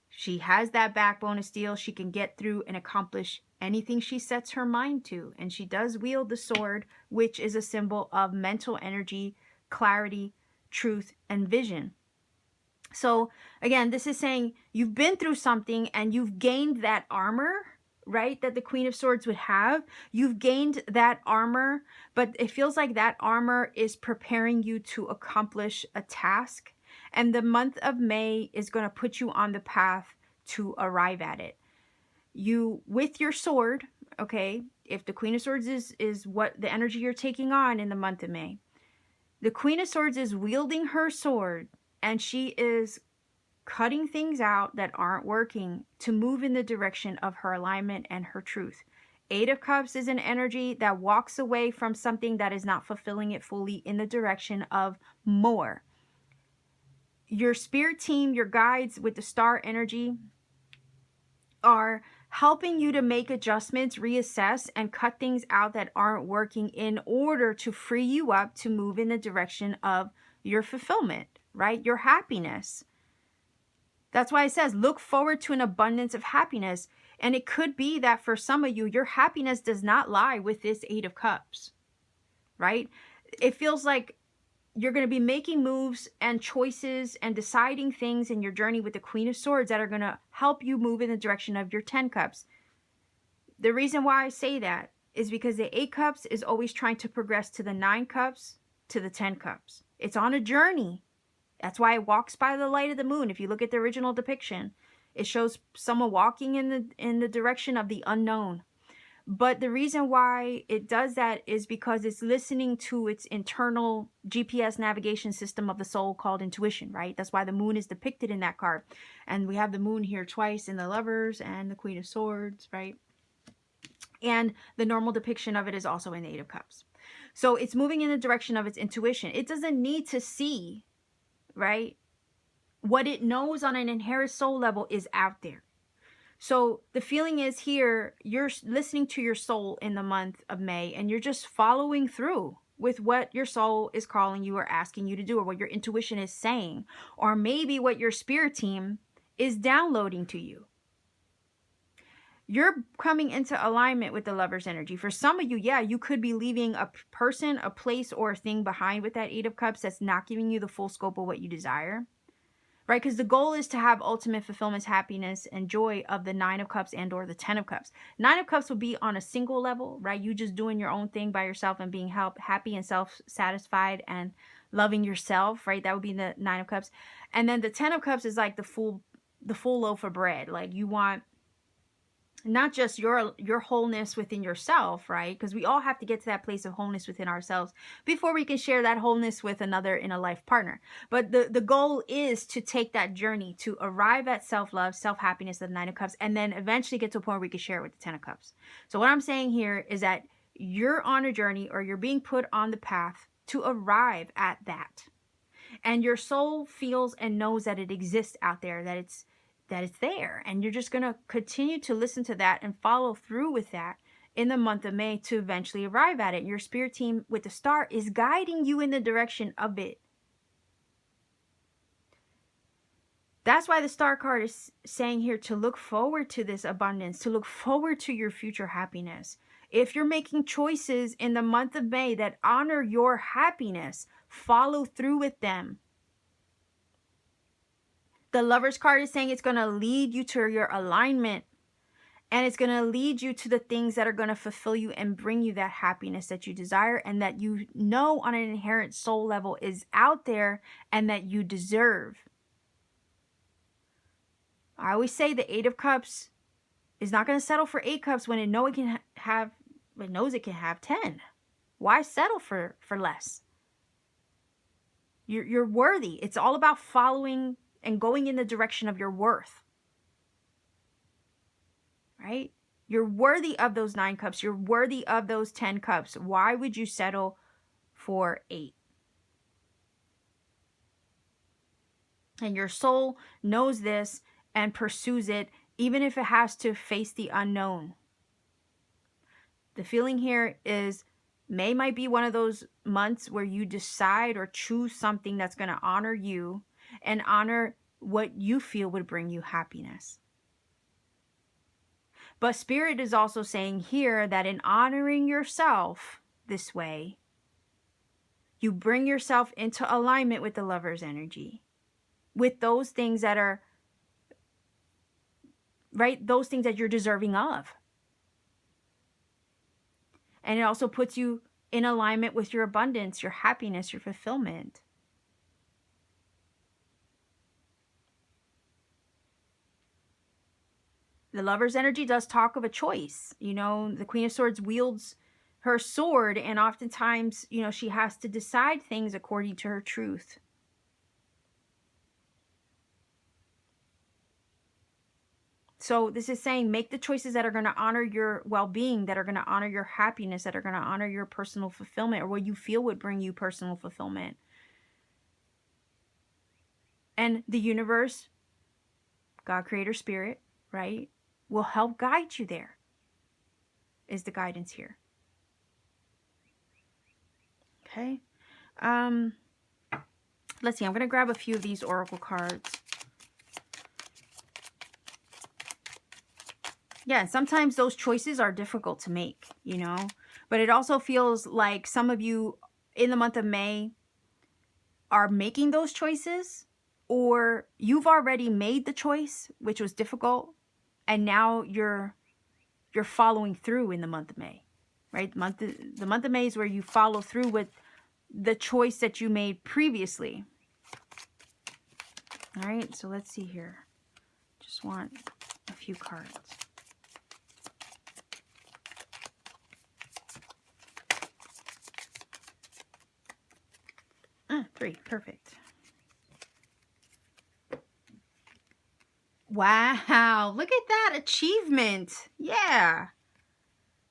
She has that backbone of steel. She can get through and accomplish anything she sets her mind to. And she does wield the sword, which is a symbol of mental energy, clarity, truth, and vision. So again, this is saying you've been through something and you've gained that armor, right, that the Queen of Swords would have. You've gained that armor, but it feels like that armor is preparing you to accomplish a task. And the month of May is going to put you on the path to arrive at it. You, with your sword, okay, if the Queen of Swords is what the energy you're taking on in the month of May, the Queen of Swords is wielding her sword, and she is cutting things out that aren't working to move in the direction of her alignment and her truth. Eight of Cups is an energy that walks away from something that is not fulfilling it fully in the direction of more. Your spirit team, your guides with the star energy, are helping you to make adjustments, reassess, and cut things out that aren't working in order to free you up to move in the direction of your fulfillment, right? Your happiness. That's why it says, look forward to an abundance of happiness. And it could be that for some of you, your happiness does not lie with this Eight of Cups, right? It feels like you're going to be making moves and choices and deciding things in your journey with the Queen of Swords that are going to help you move in the direction of your 10 Cups. The reason why I say that is because the 8 Cups is always trying to progress to the 9 Cups, to the 10 Cups. It's on a journey. That's why it walks by the light of the moon. If you look at the original depiction, it shows someone walking in the direction of the unknown. But the reason why it does that is because it's listening to its internal GPS navigation system of the soul called intuition, right? That's why the moon is depicted in that card. And we have the moon here twice in the Lovers and the Queen of Swords, right? And the normal depiction of it is also in the Eight of Cups. So it's moving in the direction of its intuition. It doesn't need to see, right? What it knows on an inherent soul level is out there. So the feeling is here, you're listening to your soul in the month of May, and you're just following through with what your soul is calling you or asking you to do, or what your intuition is saying, or maybe what your spirit team is downloading to you. You're coming into alignment with the Lover's energy. For some of you, yeah, you could be leaving a person, a place, or a thing behind with that Eight of Cups that's not giving you the full scope of what you desire. Right? Because the goal is to have ultimate fulfillment, happiness, and joy of the 9 of Cups and or the 10 of Cups. 9 of Cups would be on a single level, right? You just doing your own thing by yourself and being happy and self-satisfied and loving yourself, right? That would be the 9 of Cups. And then the 10 of Cups is like the full loaf of bread. Like you want not just your wholeness within yourself, right? Because we all have to get to that place of wholeness within ourselves before we can share that wholeness with another in a life partner. But the goal is to take that journey to arrive at self-love, self-happiness of the 9 of Cups, and then eventually get to a point where we can share it with the 10 of Cups. So what I'm saying here is that you're on a journey, or you're being put on the path to arrive at that. And your soul feels and knows that it exists out there, that it's there, and you're just going to continue to listen to that and follow through with that in the month of May to eventually arrive at it. And your spirit team with the star is guiding you in the direction of it. That's why the star card is saying here to look forward to this abundance, to look forward to your future happiness. If you're making choices in the month of May that honor your happiness, follow through with them. The Lover's card is saying it's going to lead you to your alignment, and it's going to lead you to the things that are going to fulfill you and bring you that happiness that you desire, and that you know on an inherent soul level is out there and that you deserve. I always say the 8 of Cups is not going to settle for 8 Cups when it knows it can have 10. Why settle for less? You're worthy. It's all about following and going in the direction of your worth, right? You're worthy of those 9 Cups. You're worthy of those 10 Cups. Why would you settle for 8? And your soul knows this and pursues it, even if it has to face the unknown. The feeling here is May might be one of those months where you decide or choose something that's going to honor you and honor what you feel would bring you happiness. But Spirit is also saying here that in honoring yourself this way, you bring yourself into alignment with the Lover's energy, with those things that are, right, those things that you're deserving of. And it also puts you in alignment with your abundance, your happiness, your fulfillment. The Lover's energy does talk of a choice. You know, the Queen of Swords wields her sword, and oftentimes, you know, she has to decide things according to her truth. So this is saying, make the choices that are going to honor your well-being, that are going to honor your happiness, that are going to honor your personal fulfillment, or what you feel would bring you personal fulfillment. And the universe, God, Creator, Spirit, right, will help guide you there, is the guidance here. Okay. Let's see. I'm going to grab a few of these oracle cards. Yeah, sometimes those choices are difficult to make, you know, but it also feels like some of you in the month of May are making those choices, or you've already made the choice, which was difficult, and now you're following through in the month of May, right? The month of May is where you follow through with the choice that you made previously. All right, so let's see here. Just want a few cards. Three, perfect. Wow, look at that achievement. Yeah.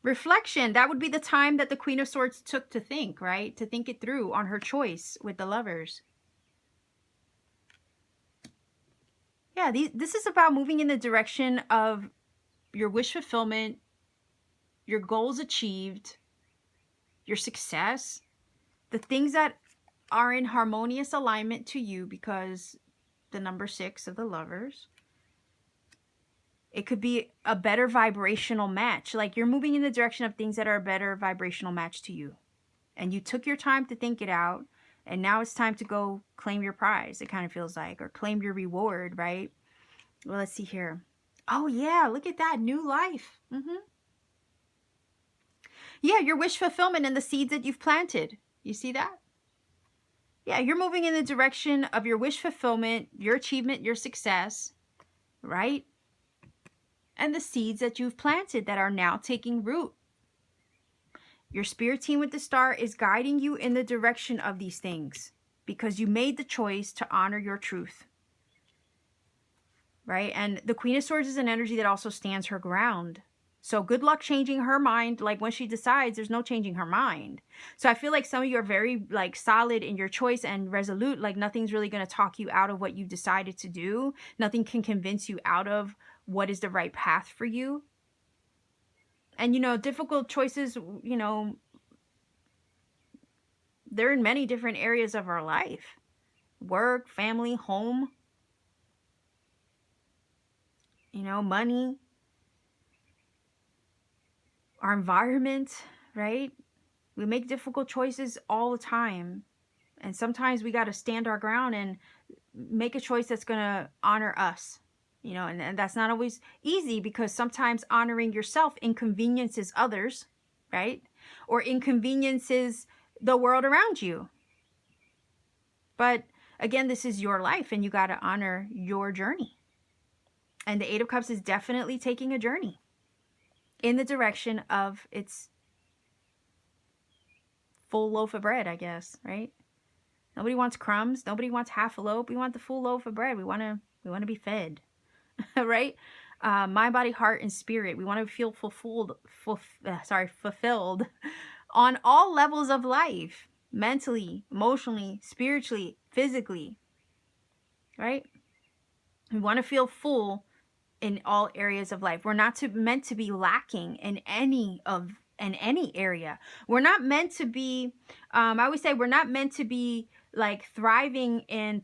Reflection, that would be the time that the Queen of Swords took to think, right? To think it through on her choice with the Lovers. Yeah, this is about moving in the direction of your wish fulfillment, your goals achieved, your success, the things that are in harmonious alignment to you, because the number 6 of the Lovers. It could be a better vibrational match. Like you're moving in the direction of things that are a better vibrational match to you. And you took your time to think it out. And now it's time to go claim your prize, it kind of feels like. Or claim your reward, right? Well, let's see here. Oh, yeah. Look at that. New life. Yeah, your wish fulfillment and the seeds that you've planted. You see that? Yeah, you're moving in the direction of your wish fulfillment, your achievement, your success, right? And the seeds that you've planted that are now taking root. Your spirit team with the star is guiding you in the direction of these things because you made the choice to honor your truth. Right? And the Queen of Swords is an energy that also stands her ground. So good luck changing her mind. Like when she decides, there's no changing her mind. So I feel like some of you are very like solid in your choice and resolute. Like nothing's really going to talk you out of what you decided to do. Nothing can convince you out of what is the right path for you. And, you know, difficult choices, you know, they're in many different areas of our life. Work, family, home, you know, money, our environment, right? We make difficult choices all the time. And sometimes we got to stand our ground and make a choice that's going to honor us. You know, and that's not always easy because sometimes honoring yourself inconveniences others, right? Or inconveniences the world around you. But again, this is your life and you got to honor your journey. And the 8 of Cups is definitely taking a journey in the direction of its full loaf of bread, I guess, right? Nobody wants crumbs. Nobody wants half a loaf. We want the full loaf of bread. We want to be fed. Right? Mind, body, heart, and spirit. We want to feel fulfilled on all levels of life. Mentally, emotionally, spiritually, physically. Right? We want to feel full in all areas of life. We're not meant to be lacking in any area. We're not meant to be, I always say we're not meant to be like thriving in,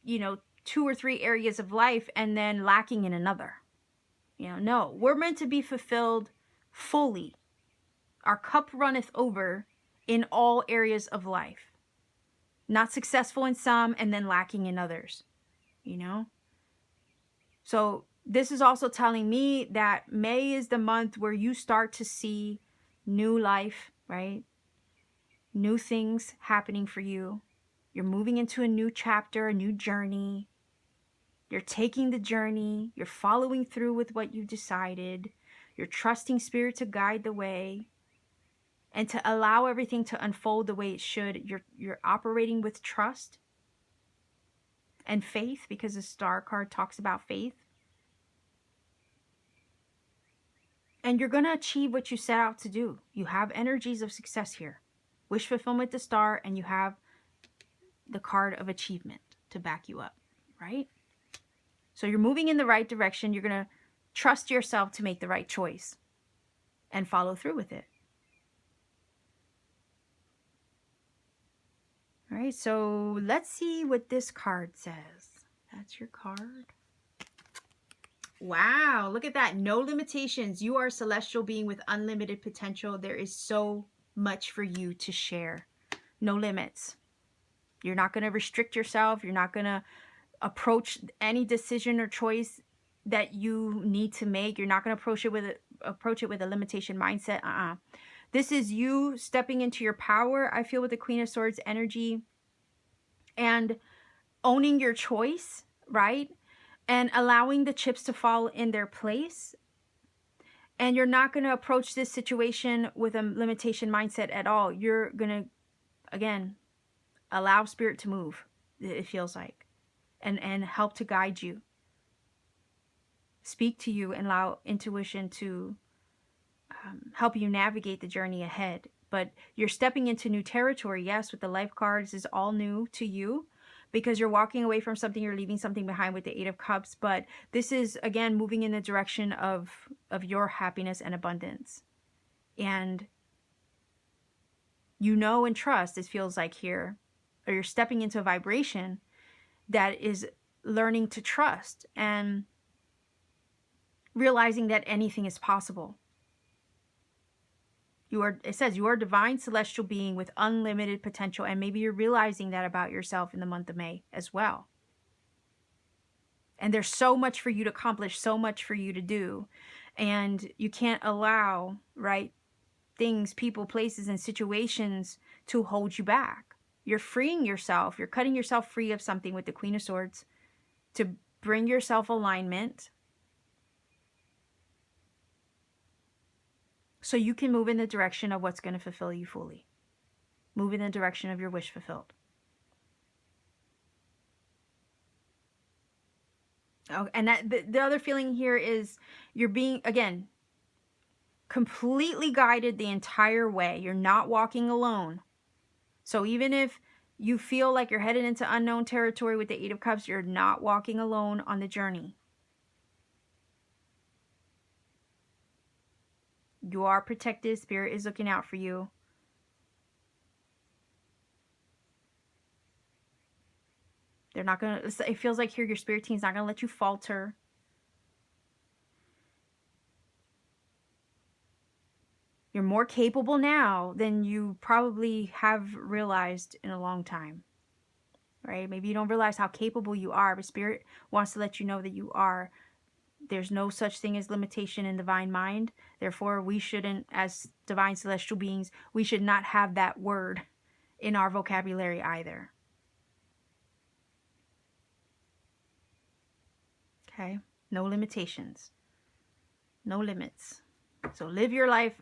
you know, 2 or 3 areas of life and then lacking in another. You know, no, we're meant to be fulfilled fully. Our cup runneth over in all areas of life. Not successful in some and then lacking in others, you know? So this is also telling me that May is the month where you start to see new life, right? New things happening for you. You're moving into a new chapter, a new journey. You're taking the journey. You're following through with what you decided. You're trusting Spirit to guide the way and to allow everything to unfold the way it should. You're operating with trust and faith, because the star card talks about faith. And you're going to achieve what you set out to do. You have energies of success here. Wish fulfillment, the star, and you have the card of achievement to back you up, right? So you're moving in the right direction. You're going to trust yourself to make the right choice and follow through with it. All right, so let's see what this card says. That's your card. Wow, look at that. No limitations. You are a celestial being with unlimited potential. There is so much for you to share. No limits. You're not going to restrict yourself. You're not going to approach any decision or choice that you need to make. You're not going to approach it with a limitation mindset. This is you stepping into your power, I feel, with the Queen of Swords energy, and owning your choice, right? And allowing the chips to fall in their place. And you're not going to approach this situation with a limitation mindset at all. You're going to, again, allow Spirit to move, it feels like, and help to guide you. Speak to you and allow intuition to help you navigate the journey ahead. But you're stepping into new territory. Yes, with the life cards, is all new to you, because you're walking away from something, you're leaving something behind with the Eight of Cups. But this is, again, moving in the direction of your happiness and abundance. And you know and trust, it feels like here, or you're stepping into a vibration that is learning to trust and realizing that anything is possible. It says you are a divine celestial being with unlimited potential, and maybe you're realizing that about yourself in the month of May as well. And there's so much for you to accomplish, so much for you to do, and you can't allow, right, things, people, places, and situations to hold you back. You're freeing yourself. You're cutting yourself free of something with the Queen of Swords to bring yourself alignment, so you can move in the direction of what's going to fulfill you fully. Move in the direction of your wish fulfilled. Oh, and the other feeling here is you're being, again, completely guided the entire way. You're not walking alone. So even if you feel like you're headed into unknown territory with the Eight of Cups, you're not walking alone on the journey. You are protected. Spirit is looking out for you. They're not going to, it feels like here your spirit team's not going to let you falter. You're more capable now than you probably have realized in a long time, right? Maybe you don't realize how capable you are, but Spirit wants to let you know that you are. There's no such thing as limitation in divine mind. Therefore, we shouldn't, as divine celestial beings, we should not have that word in our vocabulary either. Okay? No limitations. No limits. So live your life,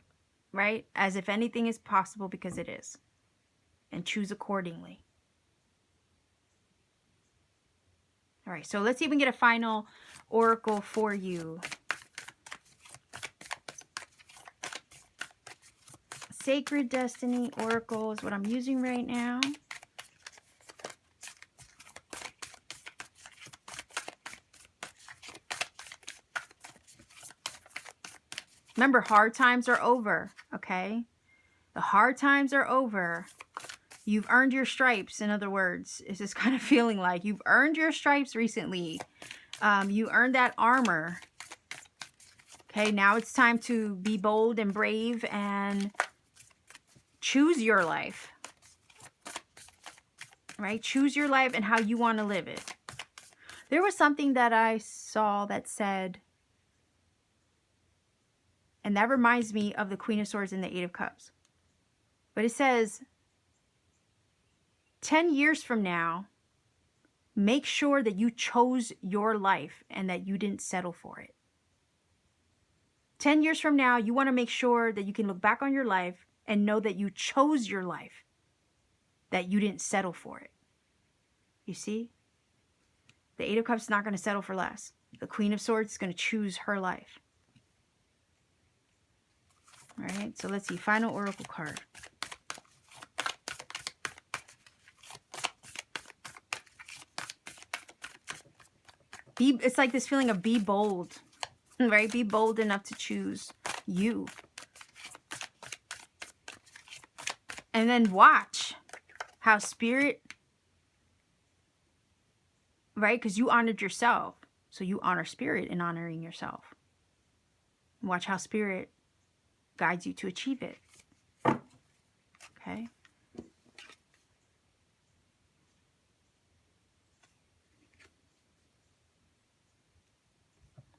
right, as if anything is possible, because it is. And choose accordingly. All right, so let's even get a final oracle for you. Sacred Destiny Oracle is what I'm using right now. Remember, hard times are over, okay? The hard times are over. You've earned your stripes, in other words. It's just kind of feeling like you've earned your stripes recently. You earned that armor. Okay, now it's time to be bold and brave and choose your life. Right? Choose your life and how you want to live it. There was something that I saw that said, And that reminds me of the Queen of Swords and the Eight of Cups. But it says, 10 years from now, make sure that you chose your life and that you didn't settle for it. 10 years from now, you want to make sure that you can look back on your life and know that you chose your life, that you didn't settle for it. You see? The Eight of Cups is not going to settle for less. The Queen of Swords is going to choose her life. All right, so let's see. Final Oracle card. It's like this feeling of be bold, right? Be bold enough to choose you. And then watch how Spirit, right? Because you honored yourself. So you honor Spirit in honoring yourself. Watch how Spirit guides you to achieve it. Okay?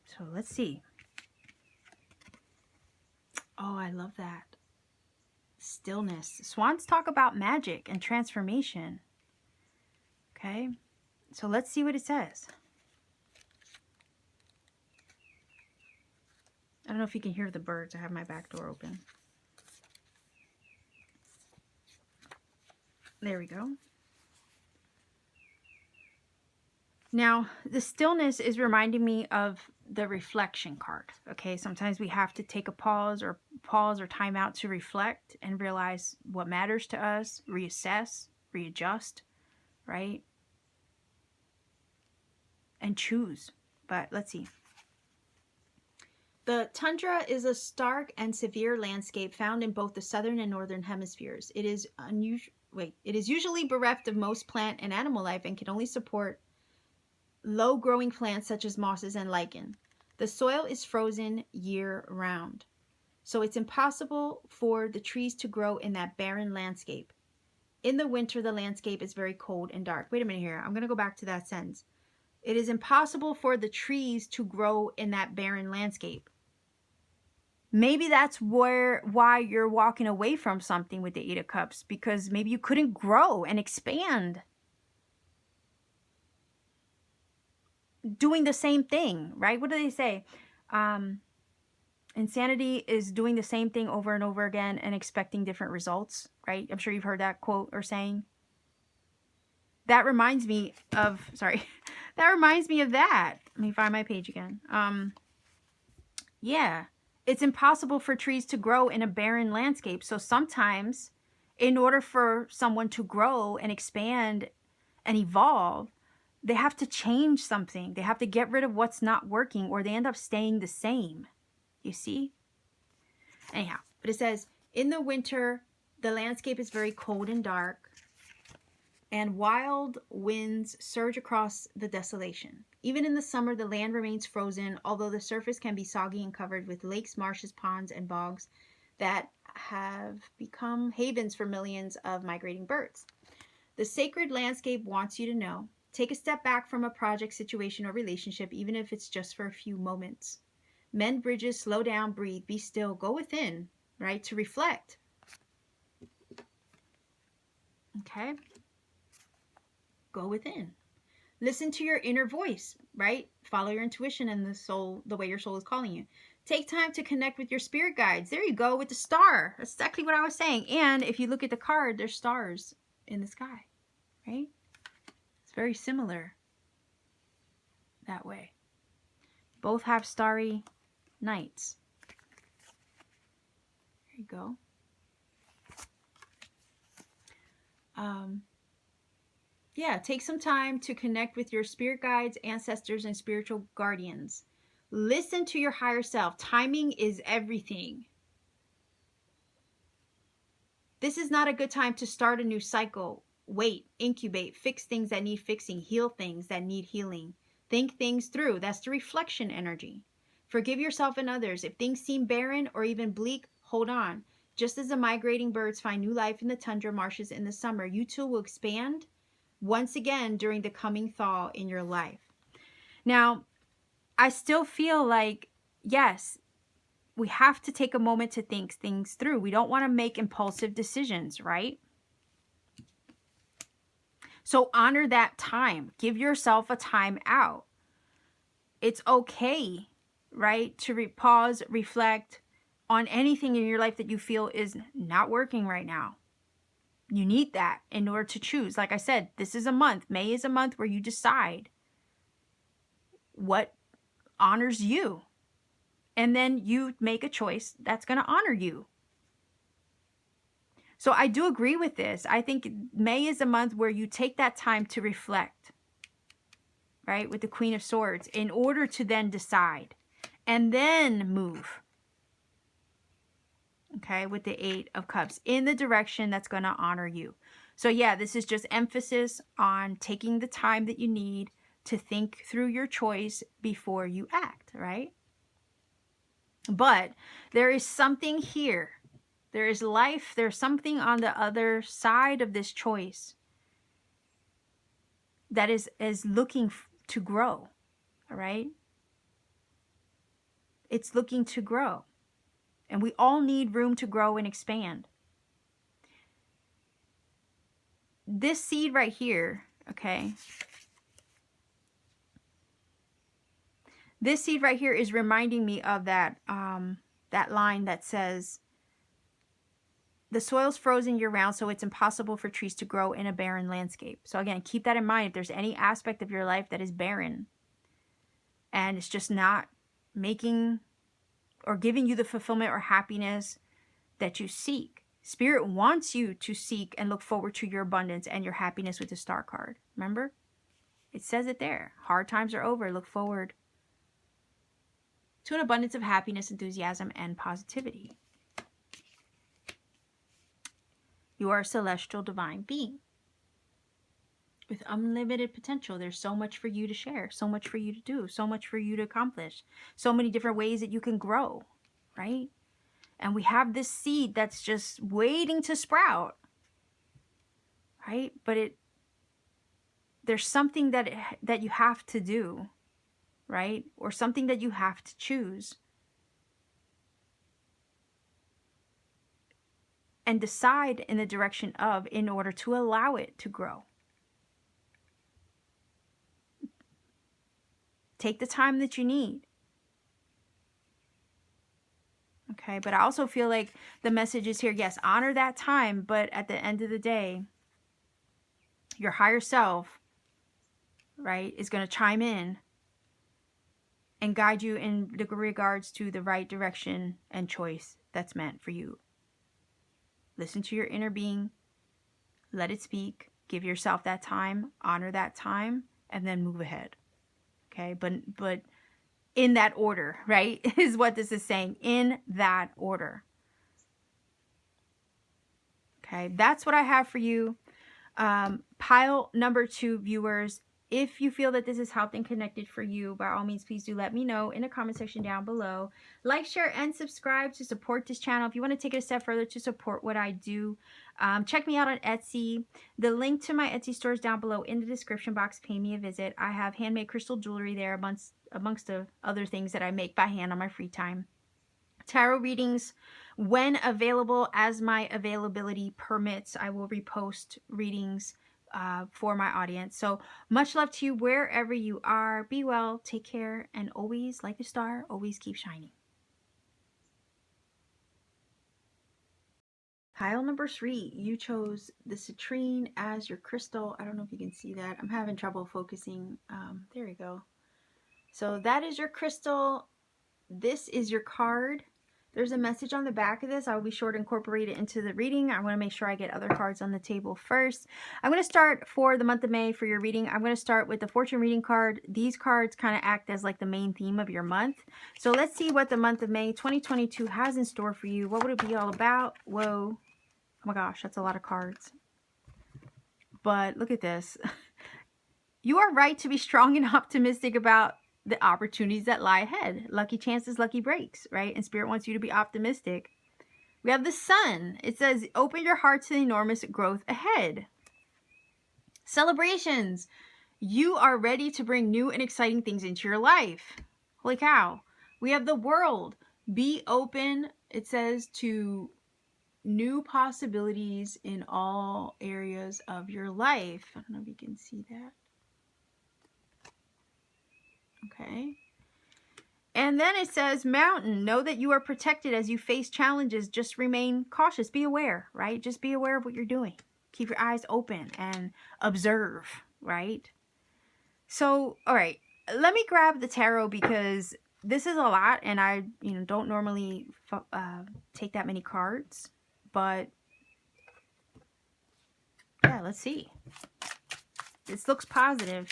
So let's see. Oh, I love that. Stillness. Swans talk about magic and transformation. Okay? So let's see what it says. I don't know if you can hear the birds. I have my back door open. There we go. Now, the stillness is reminding me of the reflection card. Okay, sometimes we have to take a pause or time out to reflect and realize what matters to us, reassess, readjust, right? And choose. But let's see. The tundra is a stark and severe landscape found in both the southern and northern hemispheres. It is usually bereft of most plant and animal life and can only support low-growing plants such as mosses and lichen. The soil is frozen year-round, so it's impossible for the trees to grow in that barren landscape. In the winter, the landscape is very cold and dark. Wait a minute here. I'm going to go back to that sentence. It is impossible for the trees to grow in that barren landscape. Maybe that's why you're walking away from something with the Eight of Cups, because maybe you couldn't grow and expand. Doing the same thing, right? What do they say? Insanity is doing the same thing over and over again and expecting different results, right? I'm sure you've heard that quote or saying. That reminds me of, that reminds me of that. Let me find my page again. Yeah. It's impossible for trees to grow in a barren landscape. So sometimes, in order for someone to grow and expand and evolve, they have to change something. They have to get rid of what's not working, or they end up staying the same. You see? Anyhow, but it says, in the winter, the landscape is very cold and dark, and wild winds surge across the desolation. Even in the summer, the land remains frozen, although the surface can be soggy and covered with lakes, marshes, ponds, and bogs that have become havens for millions of migrating birds. The sacred landscape wants you to know, take a step back from a project, situation, or relationship, even if it's just for a few moments. Mend bridges, slow down, breathe, be still, go within, right, to reflect. Okay? Go within. Listen to your inner voice, right? Follow your intuition and the way your soul is calling you. Take time to connect with your spirit guides. There you go, with the star. That's exactly what I was saying. And if you look at the card, there's stars in the sky, right? It's very similar that way. Both have starry nights. There you go. Yeah, take some time to connect with your spirit guides, ancestors, and spiritual guardians. Listen to your higher self. Timing is everything. This is not a good time to start a new cycle. Wait, incubate, fix things that need fixing, heal things that need healing. Think things through. That's the reflection energy. Forgive yourself and others. If things seem barren or even bleak, hold on. Just as the migrating birds find new life in the tundra marshes in the summer, you too will expand once again during the coming thaw in your life. Now, I still feel like, yes, we have to take a moment to think things through. We don't want to make impulsive decisions, right? So honor that time. Give yourself a time out. It's okay, right, to pause, reflect on anything in your life that you feel is not working right now. You need that in order to choose. Like I said, this is a month. May is a month where you decide what honors you. And then you make a choice that's going to honor you. So I do agree with this. I think May is a month where you take that time to reflect, right, with the Queen of Swords, in order to then decide and then move, okay, with the Eight of Cups in the direction that's going to honor you. So yeah, this is just emphasis on taking the time that you need to think through your choice before you act, right? But there is something here. There is life. There's something on the other side of this choice that is looking to grow, all right? It's looking to grow. And we all need room to grow and expand. This seed right here, okay? This seed right here is reminding me of that, that line that says, the soil's frozen year-round, so it's impossible for trees to grow in a barren landscape. So again, keep that in mind. If there's any aspect of your life that is barren and it's just not making or giving you the fulfillment or happiness that you seek, Spirit wants you to seek and look forward to your abundance and your happiness with the Star card. Remember? It says it there. Hard times are over. Look forward to an abundance of happiness, enthusiasm, and positivity. You are a celestial divine being with unlimited potential. There's so much for you to share, so much for you to do, so much for you to accomplish, so many different ways that you can grow, right? And we have this seed that's just waiting to sprout, right? But there's something that you have to do, right? Or something that you have to choose. And decide in the direction of, in order to allow it to grow. Take the time that you need. Okay, but I also feel like the message is here, yes, honor that time, but at the end of the day, your higher self, right, is going to chime in and guide you in regards to the right direction and choice that's meant for you. Listen to your inner being, let it speak, give yourself that time, honor that time, and then move ahead. Okay, but in that order, right, is what this is saying, in that order. Okay, that's what I have for you. Pile number 2, viewers. If you feel that this is helped and connected for you, by all means, please do let me know in the comment section down below. Like, share, and subscribe to support this channel. If you want to take it a step further to support what I do, check me out on Etsy. The link to my Etsy store is down below in the description box. Pay me a visit. I have handmade crystal jewelry there amongst the other things that I make by hand on my free time. Tarot readings, when available, as my availability permits, I will repost readings for my audience. So much love to you wherever you are. Be well, take care, and always, like a star, always keep shining. Pile number 3, you chose the Citrine as your crystal. I don't know if you can see that. I'm having trouble focusing. There we go. So that is your crystal. This is your card. There's a message on the back of this. I will be sure to incorporate it into the reading. I want to make sure I get other cards on the table first. I'm going to start for the month of May for your reading. I'm going to start with the fortune reading card. These cards kind of act as like the main theme of your month. So let's see what the month of May 2022 has in store for you. What would it be all about? Whoa. Oh my gosh, that's a lot of cards. But look at this. You are right to be strong and optimistic about the opportunities that lie ahead. Lucky chances, lucky breaks, right? And Spirit wants you to be optimistic. We have the Sun. It says, open your heart to the enormous growth ahead. Celebrations. You are ready to bring new and exciting things into your life. Holy cow. We have the World. Be open, it says, to new possibilities in all areas of your life. I don't know if you can see that. Okay. And then it says, mountain, know that you are protected as you face challenges. Just remain cautious. Be aware, right? Just be aware of what you're doing. Keep your eyes open and observe, right? So, all right, let me grab the tarot because this is a lot and I, don't normally take that many cards, but yeah, let's see. This looks positive.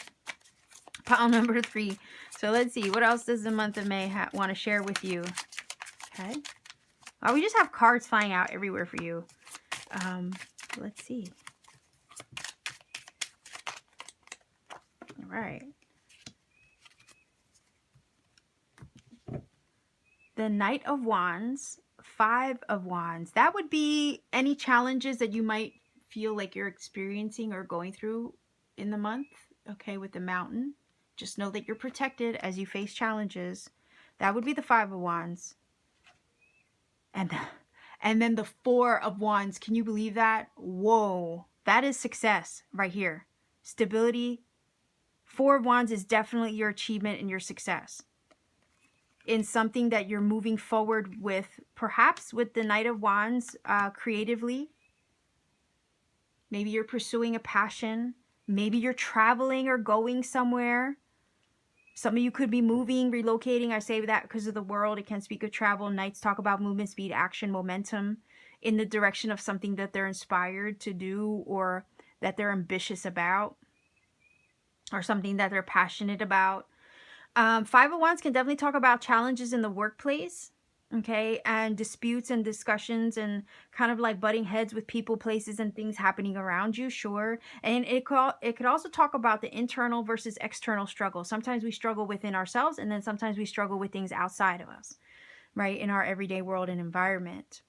Pile number 3. So let's see. What else does the month of May want to share with you? Okay. Oh, we just have cards flying out everywhere for you. Let's see. All right. The Knight of Wands, 5 of Wands. That would be any challenges that you might feel like you're experiencing or going through in the month. Okay, with the mountain. Just know that you're protected as you face challenges. That would be the 5 of Wands. And then the 4 of Wands. Can you believe that? Whoa. That is success right here. Stability. 4 of Wands is definitely your achievement and your success in something that you're moving forward with, perhaps with the Knight of Wands, creatively. Maybe you're pursuing a passion. Maybe you're traveling or going somewhere. Some of you could be moving, relocating. I say that because of the world. It can speak of travel. Knights talk about movement, speed, action, momentum in the direction of something that they're inspired to do or that they're ambitious about or something that they're passionate about. 5 of Wands can definitely talk about challenges in the workplace, okay, and disputes and discussions and kind of like butting heads with people, places, and things happening around you, sure. And it could also talk about the internal versus external struggle. Sometimes we struggle within ourselves, and then sometimes we struggle with things outside of us, right, in our everyday world and environment.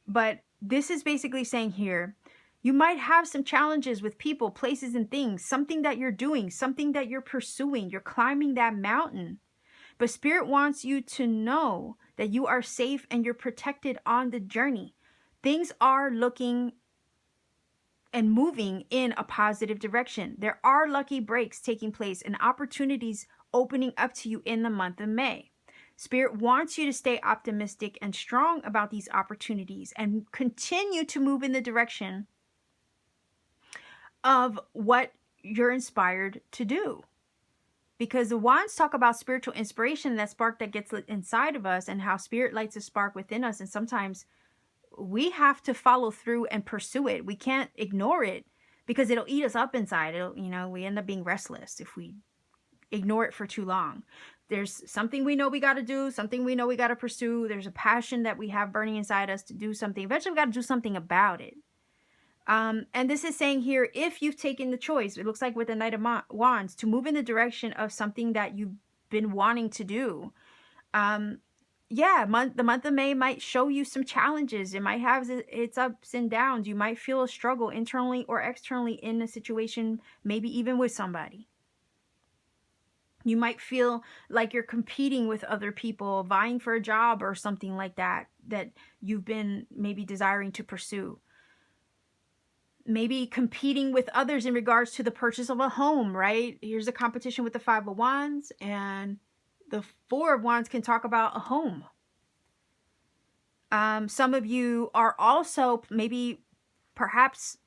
But this is basically saying here, you might have some challenges with people, places, and things, something that you're doing, something that you're pursuing. You're climbing that mountain. But Spirit wants you to know that you are safe and you're protected on the journey. Things are looking and moving in a positive direction. There are lucky breaks taking place and opportunities opening up to you in the month of May. Spirit wants you to stay optimistic and strong about these opportunities and continue to move in the direction of what you're inspired to do. Because the wands talk about spiritual inspiration, that spark that gets lit inside of us, and how spirit lights a spark within us. And sometimes we have to follow through and pursue it. We can't ignore it because it'll eat us up inside. We end up being restless if we ignore it for too long. There's something we know we got to do, something we know we got to pursue. There's a passion that we have burning inside us to do something. Eventually we got to do something about it. And this is saying here, if you've taken the choice, it looks like with the Knight of Wands, to move in the direction of something that you've been wanting to do. The month of May might show you some challenges. It might have its ups and downs. You might feel a struggle internally or externally in a situation, maybe even with somebody. You might feel like you're competing with other people, vying for a job or something like that, that you've been maybe desiring to pursue. Maybe competing with others in regards to the purchase of a home, right? Here's a competition with the 5 of Wands, and the 4 of Wands can talk about a home. Some of you are also maybe perhaps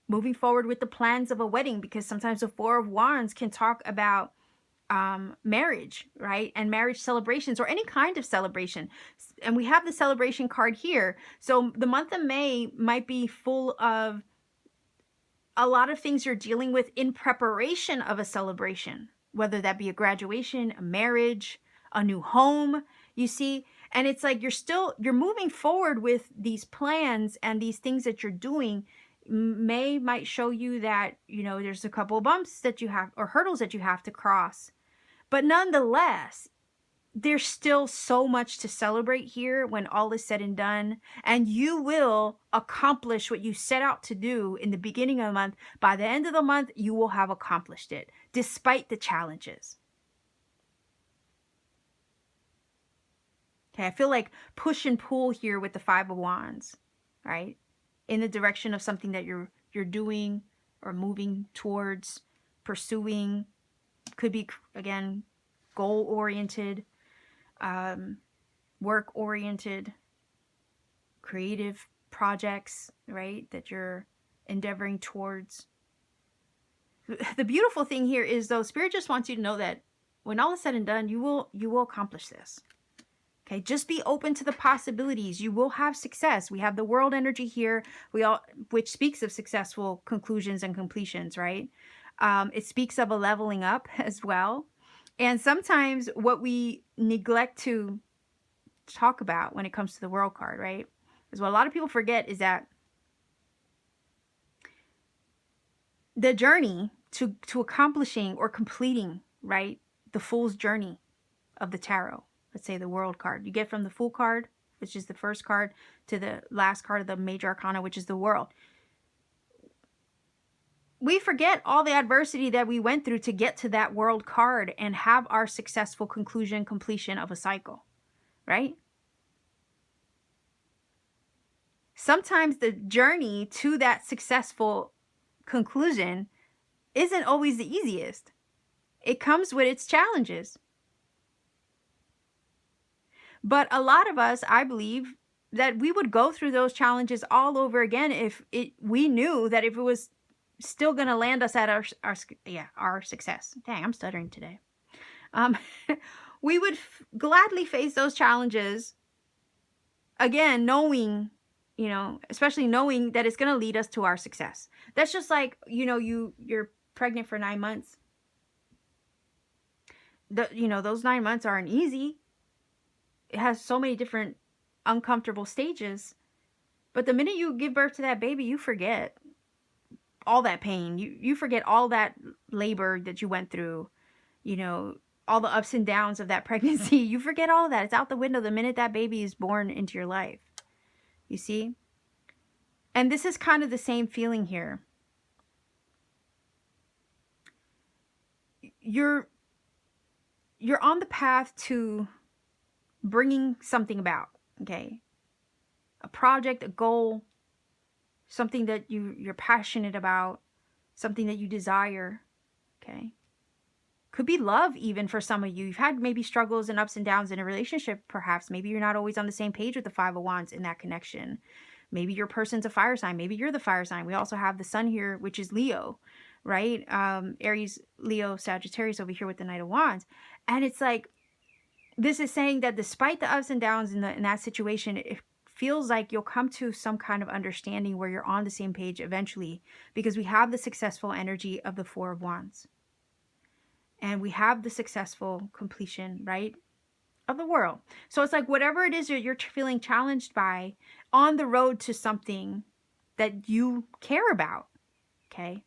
moving forward with the plans of a wedding, because sometimes the 4 of Wands can talk about marriage, right? And marriage celebrations or any kind of celebration. And we have the celebration card here. So the month of May might be full of a lot of things you're dealing with in preparation of a celebration, whether that be a graduation, a marriage, a new home, you see. And it's like you're moving forward with these plans and these things that you're doing. May might show you that, there's a couple of bumps that you have, or hurdles that you have to cross. But nonetheless, there's still so much to celebrate here when all is said and done. And you will accomplish what you set out to do in the beginning of the month. By the end of the month, you will have accomplished it, despite the challenges. Okay, I feel like push and pull here with the Five of Wands, right? In the direction of something that you're doing or moving towards, pursuing. Could be, again, goal-oriented, work-oriented, creative projects, right? That you're endeavoring towards. The beautiful thing here is, though, Spirit just wants you to know that when all is said and done, you will accomplish this. Okay, just be open to the possibilities. You will have success. We have the world energy here, which speaks of successful conclusions and completions, right? It speaks of a leveling up as well. And sometimes what we neglect to talk about when it comes to the world card, right, is what a lot of people forget is that the journey to accomplishing or completing, right, the Fool's journey of the tarot, let's say the world card, you get from the Fool card, which is the first card, to the last card of the major arcana, which is the world. We forget all the adversity that we went through to get to that world card and have our successful completion of a cycle, right? Sometimes the journey to that successful conclusion isn't always the easiest. It comes with its challenges. But a lot of us, I believe, that we would go through those challenges all over again if we knew that if it was still going to land us at our success. Dang, I'm stuttering today. We would gladly face those challenges again, knowing, especially knowing that it's going to lead us to our success. That's just like, you're pregnant for 9 months. Those 9 months aren't easy. It has so many different uncomfortable stages. But the minute you give birth to that baby, you forget all that pain. You forget all that labor that you went through, all the ups and downs of that pregnancy. You forget all of that. It's out the window the minute that baby is born into your life. You see? And this is kind of the same feeling here. You're on the path to bringing something about, okay? A project, a goal, something that you're passionate about, something that you desire, okay? Could be love even for some of you. You've had maybe struggles and ups and downs in a relationship, perhaps. Maybe you're not always on the same page with the Five of Wands in that connection. Maybe your person's a fire sign. Maybe you're the fire sign. We also have the sun here, which is Leo, right? Aries, Leo, Sagittarius over here with the Knight of Wands. And it's like, this is saying that despite the ups and downs in that situation, it feels like you'll come to some kind of understanding where you're on the same page eventually, because we have the successful energy of the Four of Wands. And we have the successful completion, right, of the world. So it's like whatever it is you're feeling challenged by on the road to something that you care about, okay?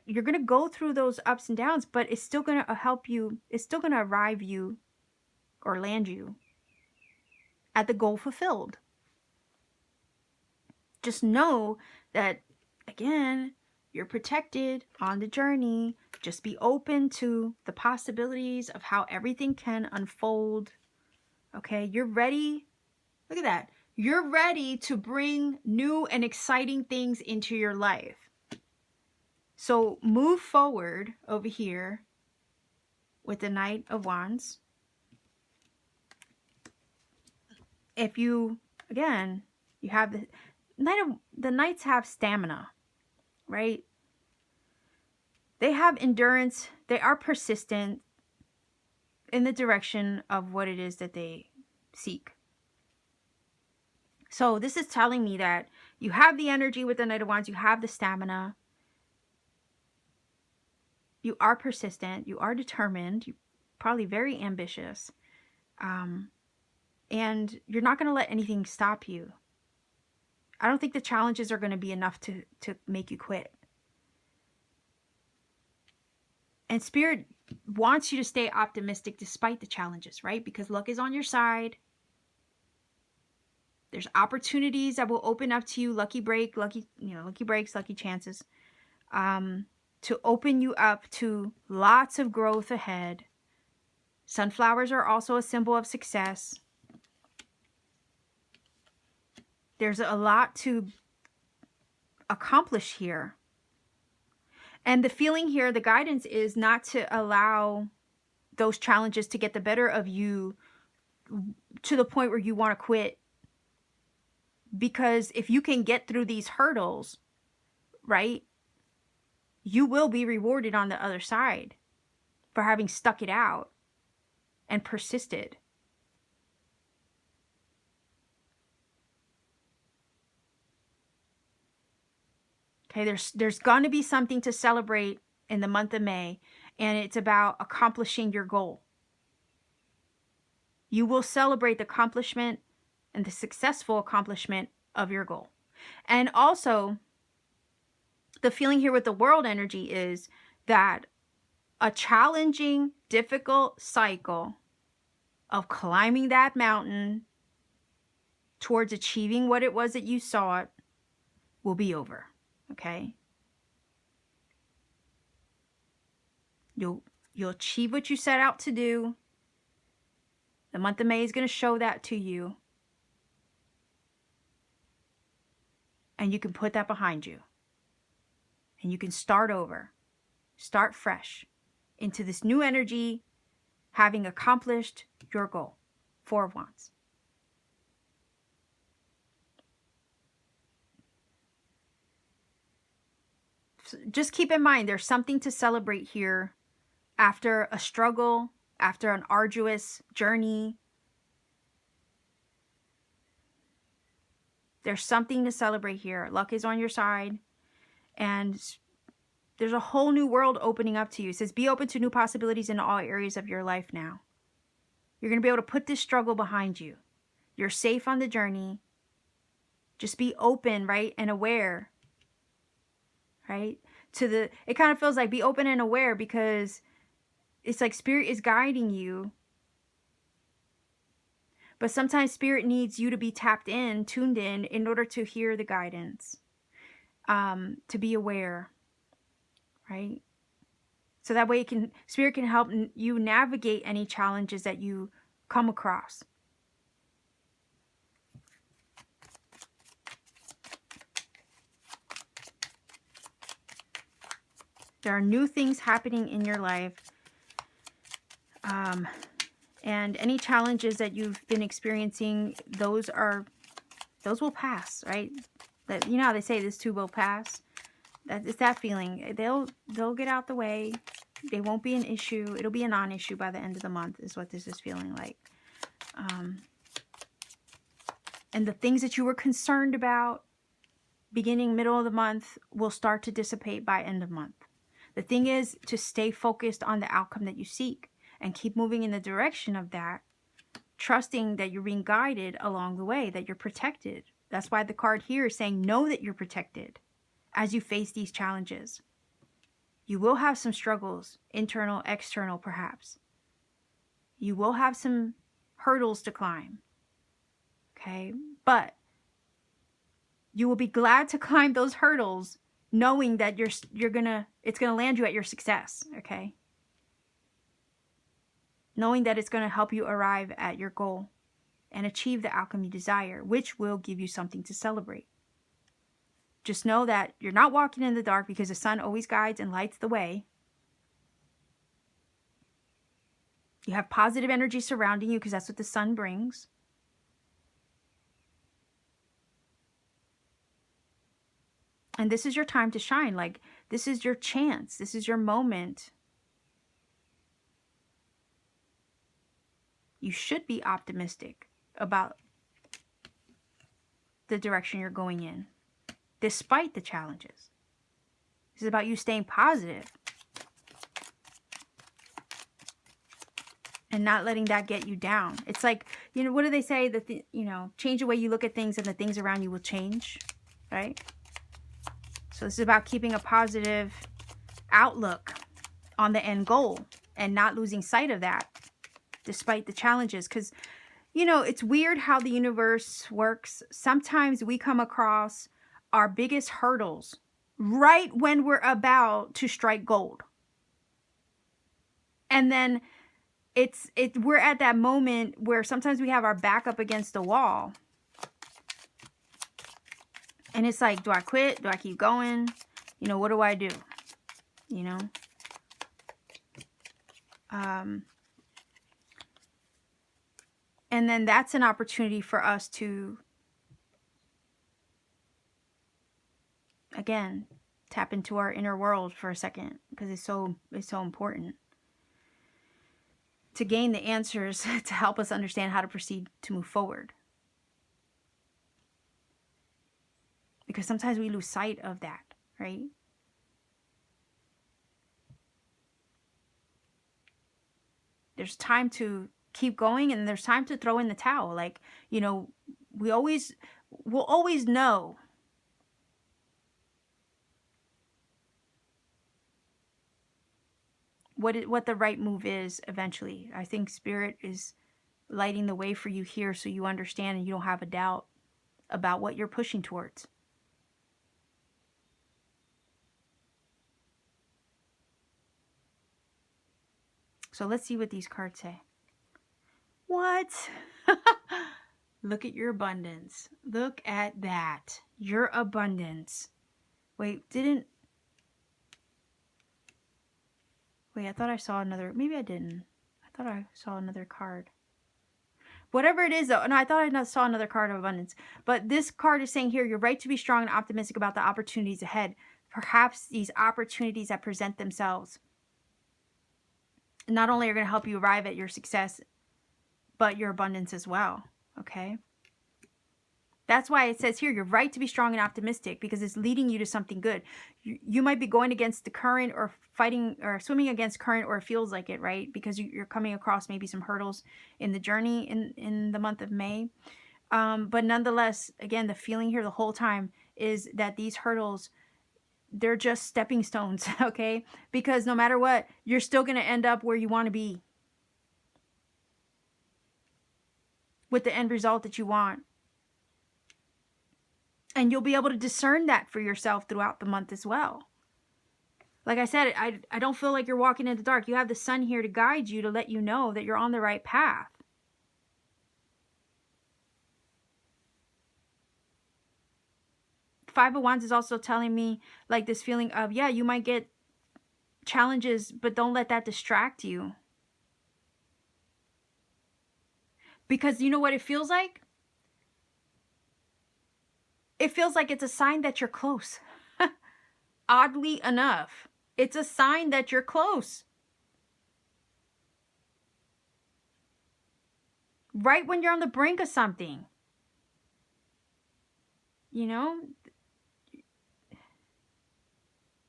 You're gonna go through those ups and downs, but it's still gonna help you. It's still gonna arrive you or land you at the goal fulfilled. Just know that, again, you're protected on the journey. Just be open to the possibilities of how everything can unfold. Okay, you're ready. Look at that. You're ready to bring new and exciting things into your life. So move forward over here with the Knight of Wands. If you, again, you have the Knights have stamina, right? They have endurance. They are persistent in the direction of what it is that they seek. So this is telling me that you have the energy with the Knight of Wands. You have the stamina. You are persistent. You are determined. You're probably very ambitious. And you're not going to let anything stop you. I don't think the challenges are going to be enough to make you quit. And Spirit wants you to stay optimistic despite the challenges, right? Because luck is on your side. There's opportunities that will open up to you, lucky breaks, lucky chances, to open you up to lots of growth ahead. Sunflowers are also a symbol of success. There's a lot to accomplish here. And the feeling here, the guidance is not to allow those challenges to get the better of you to the point where you want to quit. Because if you can get through these hurdles, right, you will be rewarded on the other side for having stuck it out and persisted. Okay, there's going to be something to celebrate in the month of May, and it's about accomplishing your goal. You will celebrate the accomplishment and the successful accomplishment of your goal. And also, the feeling here with the world energy is that a challenging, difficult cycle of climbing that mountain towards achieving what it was that you sought will be over. Okay? You'll achieve what you set out to do. The month of May is going to show that to you. And you can put that behind you. And you can start over. Start fresh into this new energy, having accomplished your goal. Four of Wands. So just keep in mind, there's something to celebrate here after a struggle, after an arduous journey. There's something to celebrate here. Luck is on your side. And there's a whole new world opening up to you. It says, be open to new possibilities in all areas of your life now. You're going to be able to put this struggle behind you. You're safe on the journey. Just be open, right? And aware, right? It kind of feels like be open and aware, because it's like Spirit is guiding you. But sometimes Spirit needs you to be tapped in, tuned in order to hear the guidance, to be aware, right? So that way Spirit can help you navigate any challenges that you come across. There are new things happening in your life. And any challenges that you've been experiencing, those will pass, right? That, you know how they say this too will pass? It's that feeling. They'll get out the way. They won't be an issue. It'll be a non-issue by the end of the month is what this is feeling like. And the things that you were concerned about beginning, middle of the month will start to dissipate by end of month. The thing is to stay focused on the outcome that you seek and keep moving in the direction of that, trusting that you're being guided along the way, that you're protected. That's why the card here is saying know that you're protected as you face these challenges. You will have some struggles, internal, external perhaps. You will have some hurdles to climb. Okay? But you will be glad to climb those hurdles knowing that it's gonna land you at your success, okay? Knowing that it's gonna help you arrive at your goal and achieve the outcome you desire, which will give you something to celebrate. Just know that you're not walking in the dark, because the sun always guides and lights the way. You have positive energy surrounding you, because that's what the sun brings. And this is your time to shine. Like, this is your chance. This is your moment. You should be optimistic about the direction you're going in, despite the challenges. This is about you staying positive and not letting that get you down. It's like, what do they say? That change the way you look at things and the things around you will change, right? So this is about keeping a positive outlook on the end goal and not losing sight of that despite the challenges. Because, it's weird how the universe works. Sometimes we come across our biggest hurdles right when we're about to strike gold. And then we're at that moment where sometimes we have our back up against the wall. And it's like, do I quit? Do I keep going? You know, what do I do? You know? And then that's an opportunity for us to, again, tap into our inner world for a second, because it's so important to gain the answers to help us understand how to proceed to move forward. Because sometimes we lose sight of that, right? There's time to keep going, and there's time to throw in the towel. Like, you know, we'll always know what the right move is eventually. I think Spirit is lighting the way for you here, so you understand and you don't have a doubt about what you're pushing towards. So let's see what these cards say. What? Look at your abundance. Look at that. Your abundance. Wait, I thought I saw another. Maybe I didn't. I thought I saw another card. Whatever it is, though. No, I thought I saw another card of abundance. But this card is saying here, you're right to be strong and optimistic about the opportunities ahead. Perhaps these opportunities that present themselves not only are going to help you arrive at your success, but your abundance as well. Okay? That's why it says here, you're right to be strong and optimistic, because it's leading you to something good. You might be going against the current, or fighting or swimming against current, or it feels like it, right? Because you're coming across maybe some hurdles in the journey in the month of May. But nonetheless, again, the feeling here the whole time is that these hurdles, they're just stepping stones, okay? Because no matter what, you're still going to end up where you want to be, with the end result that you want. And you'll be able to discern that for yourself throughout the month as well. Like I said, I don't feel like you're walking in the dark. You have the sun here to guide you, to let you know that you're on the right path. Five of Wands is also telling me, like, this feeling of, yeah, you might get challenges, but don't let that distract you. Because you know what it feels like? It feels like it's a sign that you're close. Oddly enough, it's a sign that you're close. Right when you're on the brink of something. You know?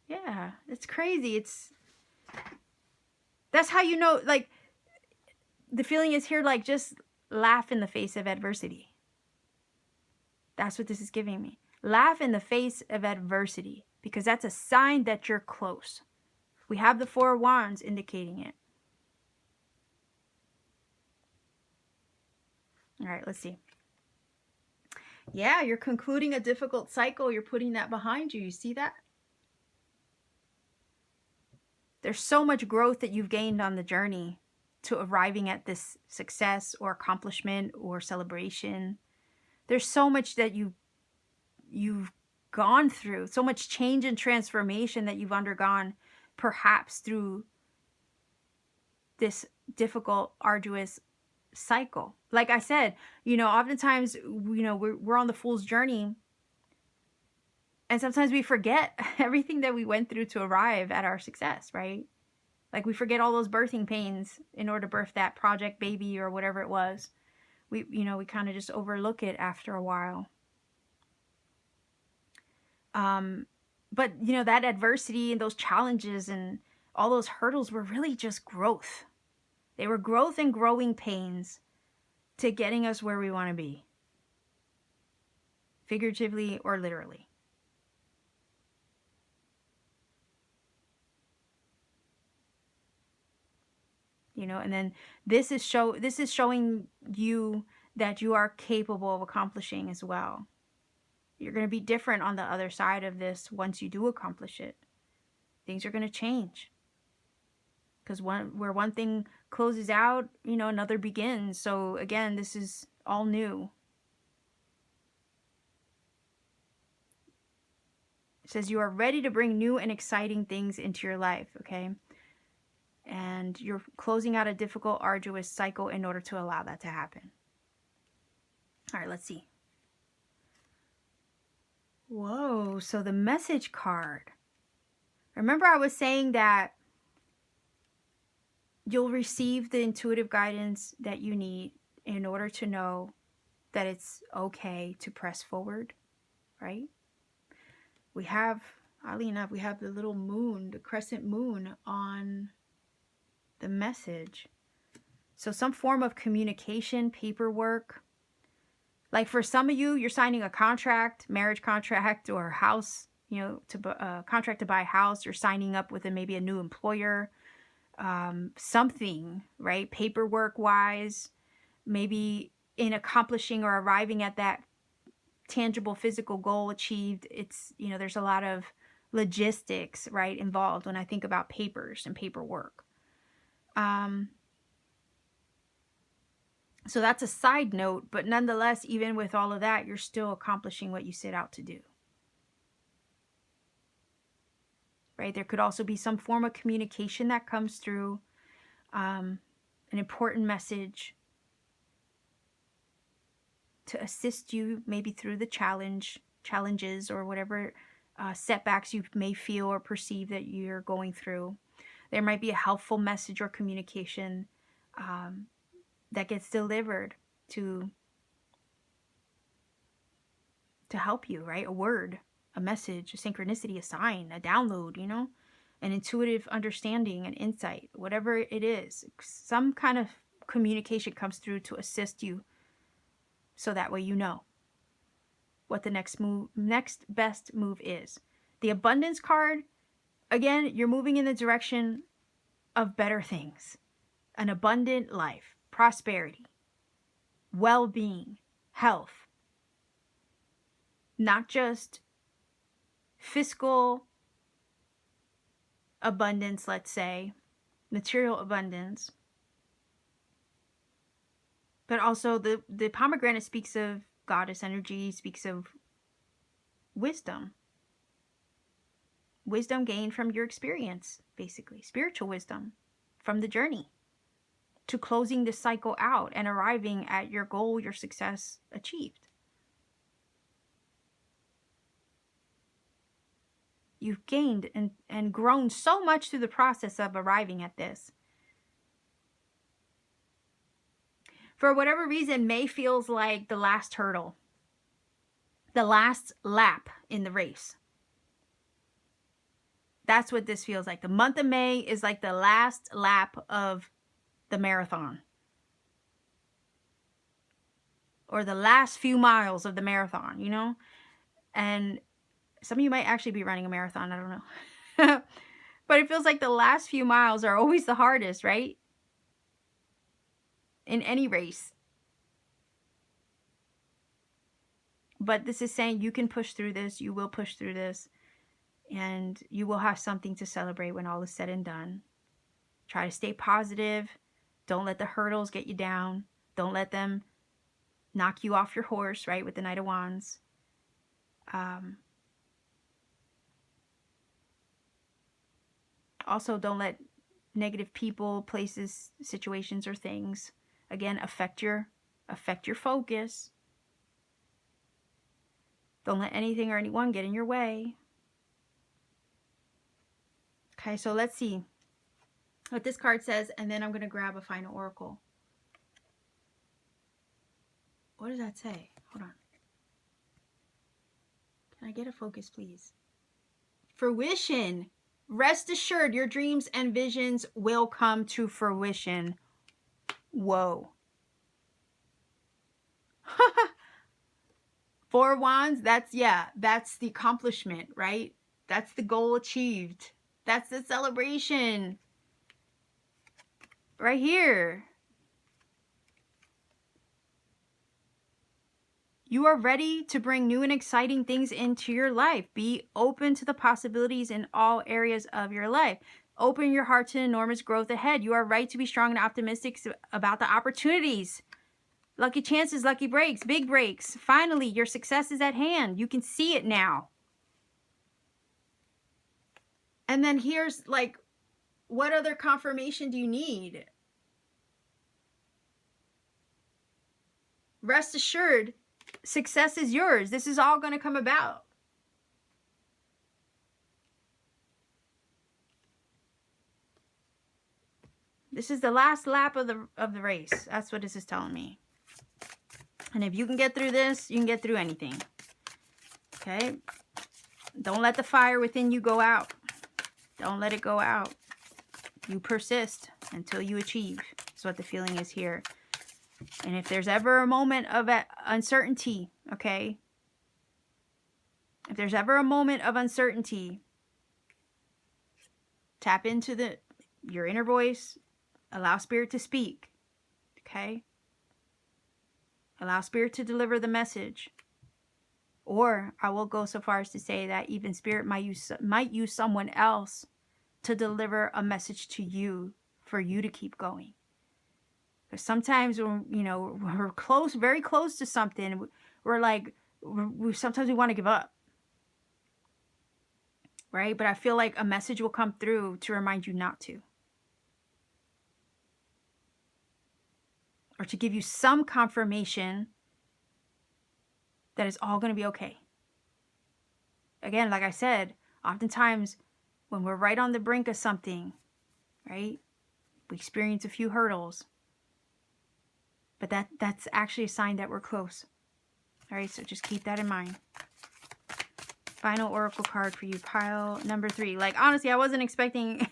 Yeah, it's crazy. That's how you know, like, the feeling is here, like, just laugh in the face of adversity. That's what this is giving me. Laugh in the face of adversity, because that's a sign that you're close. We have the Four of Wands indicating it. All right, let's see. Yeah, you're concluding a difficult cycle. You're putting that behind you. You see that? There's so much growth that you've gained on the journey to arriving at this success or accomplishment or celebration. There's so much that you've gone through, so much change and transformation that you've undergone, perhaps through this difficult, arduous cycle. Like I said, you know, oftentimes, you know, we're on the fool's journey, and sometimes we forget everything that we went through to arrive at our success, right? Like, we forget all those birthing pains in order to birth that project baby or whatever it was. We kind of just overlook it after a while. But, you know, that adversity and those challenges and all those hurdles were really just growth. They were growth and growing pains to getting us where we want to be. Figuratively or literally. You know, and then this is showing you that you are capable of accomplishing as well. You're going to be different on the other side of this once you do accomplish it. Things are going to change. Because where one thing closes out, you know, another begins. So again, this is all new. It says you are ready to bring new and exciting things into your life, okay? And you're closing out a difficult, arduous cycle in order to allow that to happen. All right, let's see. Whoa, so the message card. Remember I was saying that you'll receive the intuitive guidance that you need in order to know that it's okay to press forward, right? We have, oddly enough, we have the little moon, the crescent moon on the message. So some form of communication, paperwork. Like for some of you, you're signing a contract, marriage contract, or house, you know, to contract to buy a house. You're signing up with maybe a new employer, something, right? Paperwork wise, maybe in accomplishing or arriving at that tangible physical goal achieved. It's, you know, there's a lot of logistics, right, involved when I think about papers and paperwork. So that's a side note, but nonetheless, even with all of that, you're still accomplishing what you set out to do. Right? There could also be some form of communication that comes through, an important message to assist you maybe through the challenges or whatever setbacks you may feel or perceive that you're going through. There might be a helpful message or communication that gets delivered to help you, right? A word, a message, a synchronicity, a sign, a download, you know, an intuitive understanding, an insight, whatever it is. Some kind of communication comes through to assist you, so that way you know what the next best move is. The abundance card, again, you're moving in the direction of better things, an abundant life, prosperity, well-being, health, not just fiscal abundance, let's say, material abundance, but also the pomegranate speaks of goddess energy, speaks of wisdom. Wisdom gained from your experience, basically. Spiritual wisdom from the journey to closing the cycle out and arriving at your goal, your success achieved. You've gained and grown so much through the process of arriving at this. For whatever reason, May feels like the last hurdle, the last lap in the race. That's what this feels like. The month of May is like the last lap of the marathon, or the last few miles of the marathon, you know? And some of you might actually be running a marathon, I don't know. But it feels like the last few miles are always the hardest, right? In any race. But this is saying you can push through this, you will push through this, and you will have something to celebrate when all is said and done. Try to stay positive. Don't let the hurdles get you down. Don't let them knock you off your horse, right, with the Knight of Wands. Also, don't let negative people, places, situations, or things, again, affect your focus. Don't let anything or anyone get in your way. Okay, so let's see what this card says, and then I'm going to grab a final oracle. What does that say? Hold on. Can I get a focus, please? Fruition. Rest assured, your dreams and visions will come to fruition. Whoa. Four Wands, that's the accomplishment, right? That's the goal achieved. That's the celebration. Right here. You are ready to bring new and exciting things into your life. Be open to the possibilities in all areas of your life. Open your heart to enormous growth ahead. You are right to be strong and optimistic about the opportunities. Lucky chances, lucky breaks, big breaks. Finally, your success is at hand. You can see it now. And then here's like, what other confirmation do you need? Rest assured, success is yours. This is all going to come about. This is the last lap of the race. That's what this is telling me. And if you can get through this, you can get through anything. Okay? Don't let the fire within you go out. Don't let it go out. You persist until you achieve. That's what the feeling is here. And if there's ever a moment of uncertainty, okay? If there's ever a moment of uncertainty, tap into your inner voice. Allow Spirit to speak, okay? Allow Spirit to deliver the message. Or I will go so far as to say that even Spirit might use someone else to deliver a message to you for you to keep going. Because sometimes when, you know, we're close, very close to something, we're like, sometimes we want to give up. Right? But I feel like a message will come through to remind you not to. Or to give you some confirmation that it's all going to be okay. Again, like I said, oftentimes when we're right on the brink of something, right, we experience a few hurdles. But that's actually a sign that we're close. All right, so just keep that in mind. Final oracle card for you, pile number 3. Like, honestly, I wasn't expecting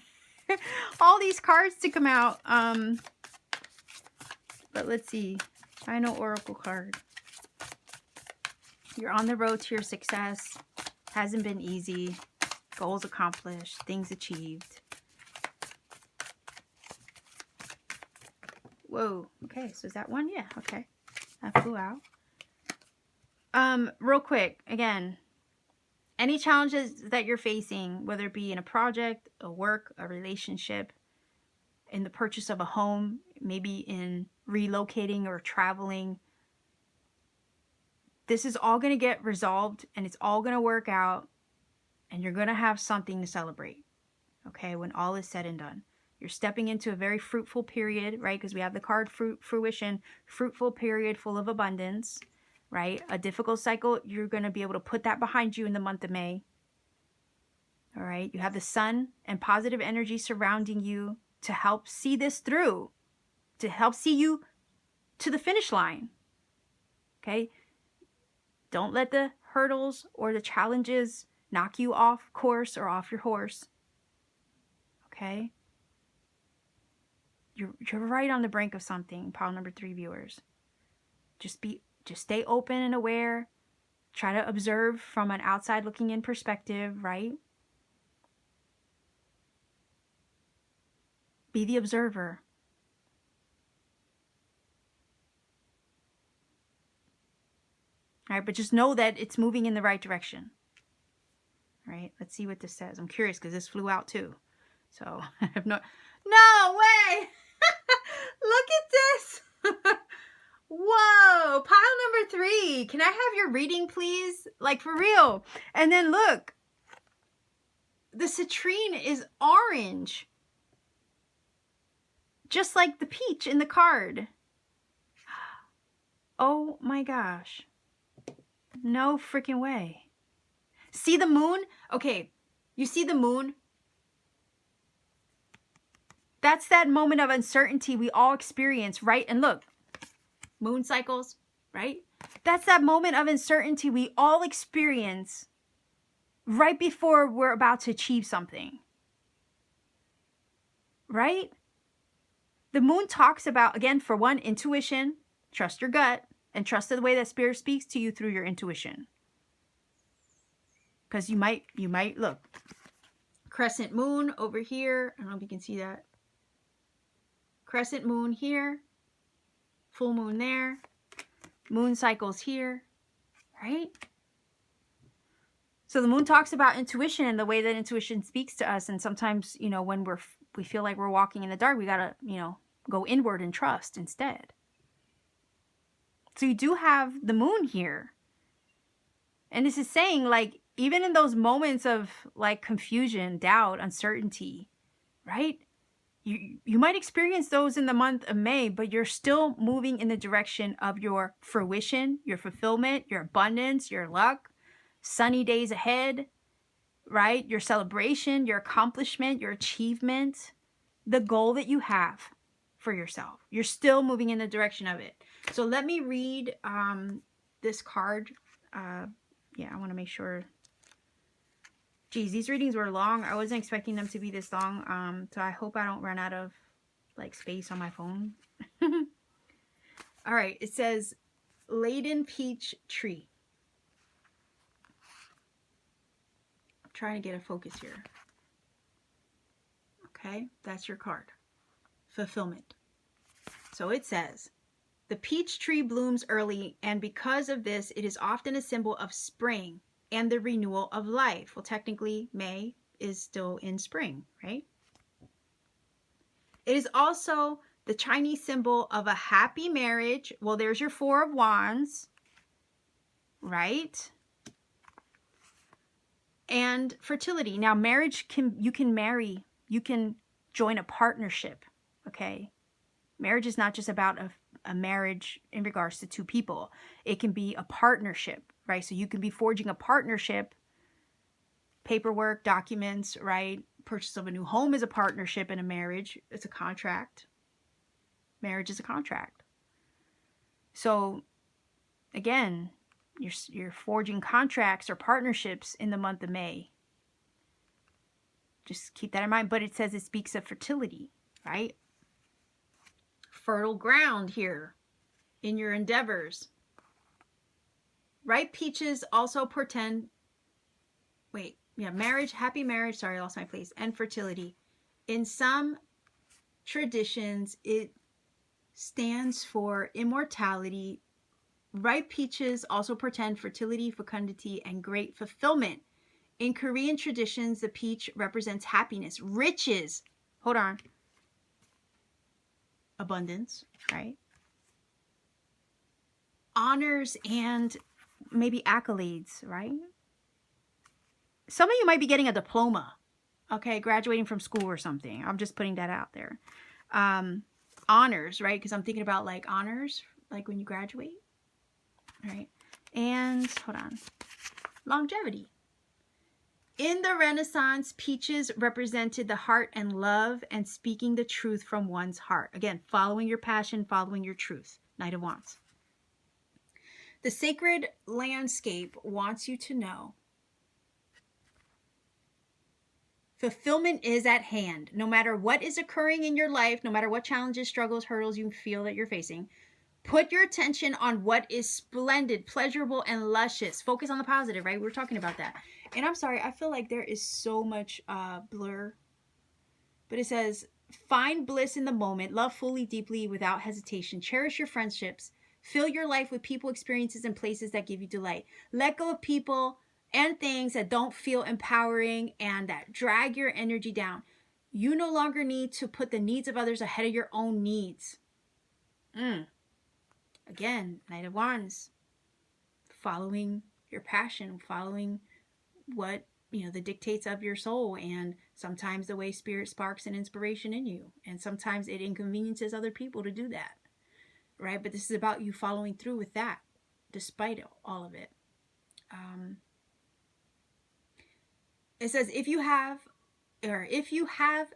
all these cards to come out. But let's see. Final oracle card. You're on the road to your success. Hasn't been easy. Goals accomplished. Things achieved. Whoa. Okay, so is that one? Yeah, okay. That flew out. Real quick, again, any challenges that you're facing, whether it be in a project, a work, a relationship, in the purchase of a home, maybe in relocating or traveling, this is all going to get resolved and it's all going to work out and you're going to have something to celebrate, okay, when all is said and done. You're stepping into a very fruitful period, right? Because we have the card fruition, fruitful period full of abundance, right? A difficult cycle, you're going to be able to put that behind you in the month of May. All right? You have the sun and positive energy surrounding you to help see this through, to help see you to the finish line. Okay? Don't let the hurdles or the challenges knock you off course or off your horse. Okay? You're right on the brink of something, pile number 3 viewers. Just stay open and aware. Try to observe from an outside looking in perspective, right? Be the observer. All right, but just know that it's moving in the right direction. All right, let's see what this says. I'm curious because this flew out too. So I have no way. Look at this. Whoa, pile number 3. Can I have your reading, please? Like, for real. And then look, the citrine is orange. Just like the peach in the card. Oh my gosh. No freaking way. See the moon? Okay, you see the moon? That's that moment of uncertainty we all experience, right? And look, moon cycles, right? That's that moment of uncertainty we all experience right before we're about to achieve something, right? The moon talks about, again, for one, intuition, trust your gut, and trust the way that Spirit speaks to you through your intuition. Because you might look, crescent moon over here. I don't know if you can see that. Crescent moon here, full moon there, moon cycles here, right? So the moon talks about intuition and the way that intuition speaks to us. And sometimes, you know, when we feel like we're walking in the dark, we got to, you know, go inward and trust instead. So you do have the moon here. And this is saying, like, even in those moments of like confusion, doubt, uncertainty, right? You might experience those in the month of May, but you're still moving in the direction of your fruition, your fulfillment, your abundance, your luck, sunny days ahead, right? Your celebration, your accomplishment, your achievement, the goal that you have for yourself. You're still moving in the direction of it. So let me read this card. Yeah, I want to make sure. Geez, these readings were long. I wasn't expecting them to be this long. So I hope I don't run out of like space on my phone. All right, it says laden peach tree. I'm trying to get a focus here. Okay, that's your card. Fulfillment. So it says, the peach tree blooms early, and because of this, it is often a symbol of spring and the renewal of life. Well, technically, May is still in spring, right? It is also the Chinese symbol of a happy marriage. Well, there's your Four of Wands, right? And fertility. Now, marriage you can marry, you can join a partnership, okay? Marriage is not just about a marriage in regards to two people. It can be a partnership, right? So you can be forging a partnership, paperwork, documents, right? Purchase of a new home is a partnership in a marriage. It's a contract. Marriage is a contract. So again, you're forging contracts or partnerships in the month of May. Just keep that in mind. But it says it speaks of fertility, right? Fertile ground here in your endeavors. Ripe peaches also portend, marriage, happy marriage, sorry, I lost my place, and fertility. In some traditions, it stands for immortality. Ripe peaches also portend fertility, fecundity, and great fulfillment. In Korean traditions, the peach represents happiness, riches, abundance, right? Honors and maybe accolades, right? Some of you might be getting a diploma, okay, graduating from school or something. I'm just putting that out there. Honors, right? Because I'm thinking about like honors, like when you graduate, right? And longevity. In the Renaissance, peaches represented the heart and love and speaking the truth from one's heart. Again, following your passion, following your truth. Knight of Wands. The sacred landscape wants you to know fulfillment is at hand. No matter what is occurring in your life, no matter what challenges, struggles, hurdles you feel that you're facing, put your attention on what is splendid, pleasurable, and luscious. Focus on the positive, right? We're talking about that. And I'm sorry, I feel like there is so much blur. But it says, find bliss in the moment, love fully, deeply, without hesitation. Cherish your friendships. Fill your life with people, experiences, and places that give you delight. Let go of people and things that don't feel empowering and that drag your energy down. You no longer need to put the needs of others ahead of your own needs. Again, Knight of Wands. Following your passion, following what, the dictates of your soul, and sometimes the way spirit sparks an inspiration in you, and sometimes it inconveniences other people to do that, right? But this is about you following through with that, despite all of it. It says, if you have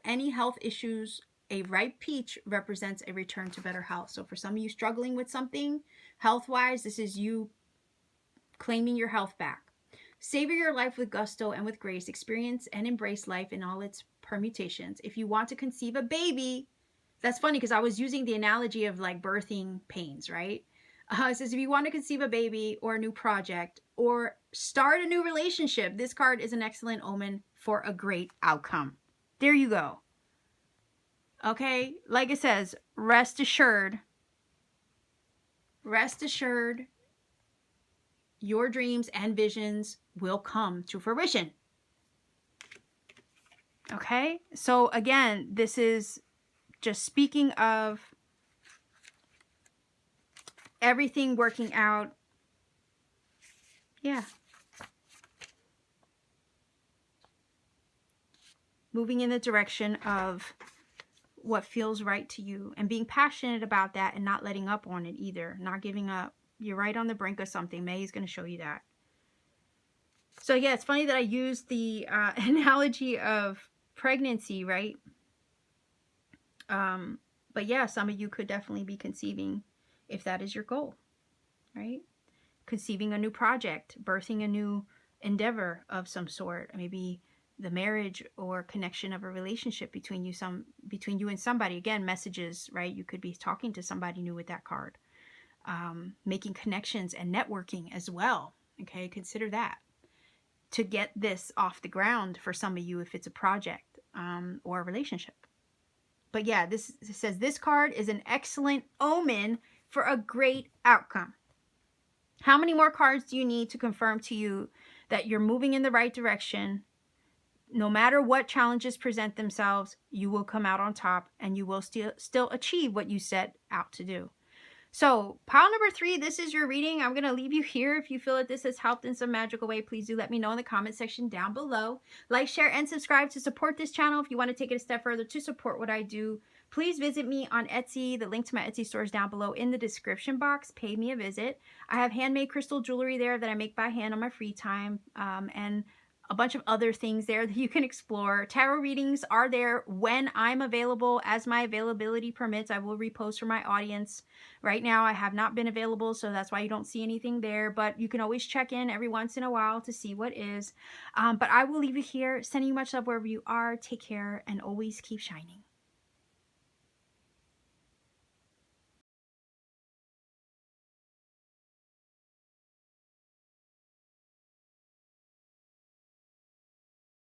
any health issues, a ripe peach represents a return to better health. So for some of you struggling with something health-wise, this is you claiming your health back. Savor your life with gusto and with grace. Experience and embrace life in all its permutations. If you want to conceive a baby, that's funny because I was using the analogy of like birthing pains, right? It says if you want to conceive a baby or a new project or start a new relationship, this card is an excellent omen for a great outcome. There you go. Okay, like it says, rest assured, your dreams and visions will come to fruition. Okay, so again, this is just speaking of everything working out. Yeah. Moving in the direction of what feels right to you and being passionate about that and not letting up on it either. Not giving up. You're right on the brink of something. May is going to show you that. So yeah, it's funny that I used the analogy of pregnancy, right? But yeah, some of you could definitely be conceiving if that is your goal, right? Conceiving a new project, birthing a new endeavor of some sort, maybe the marriage or connection of a relationship between you and somebody. Again, messages, right? You could be talking to somebody new with that card. Making connections and networking as well. Okay, consider that to get this off the ground for some of you if it's a project or a relationship. But yeah, this says this card is an excellent omen for a great outcome. How many more cards do you need to confirm to you that you're moving in the right direction? No matter what challenges present themselves, you will come out on top and you will still achieve what you set out to do. So pile number 3, this is your reading. I'm going to leave you here. If you feel that this has helped in some magical way, please do let me know in the comment section down below. Like, share, and subscribe to support this channel. If you want to take it a step further to support what I do, please visit me on Etsy. The link to my Etsy store is down below in the description box. Pay me a visit. I have handmade crystal jewelry there that I make by hand on my free time, and a bunch of other things there that you can explore. Tarot readings are there when I'm available. As my availability permits, I will repost for my audience. Right now, I have not been available, so that's why you don't see anything there. But you can always check in every once in a while to see what is. But I will leave you here, sending you much love wherever you are. Take care, and always keep shining.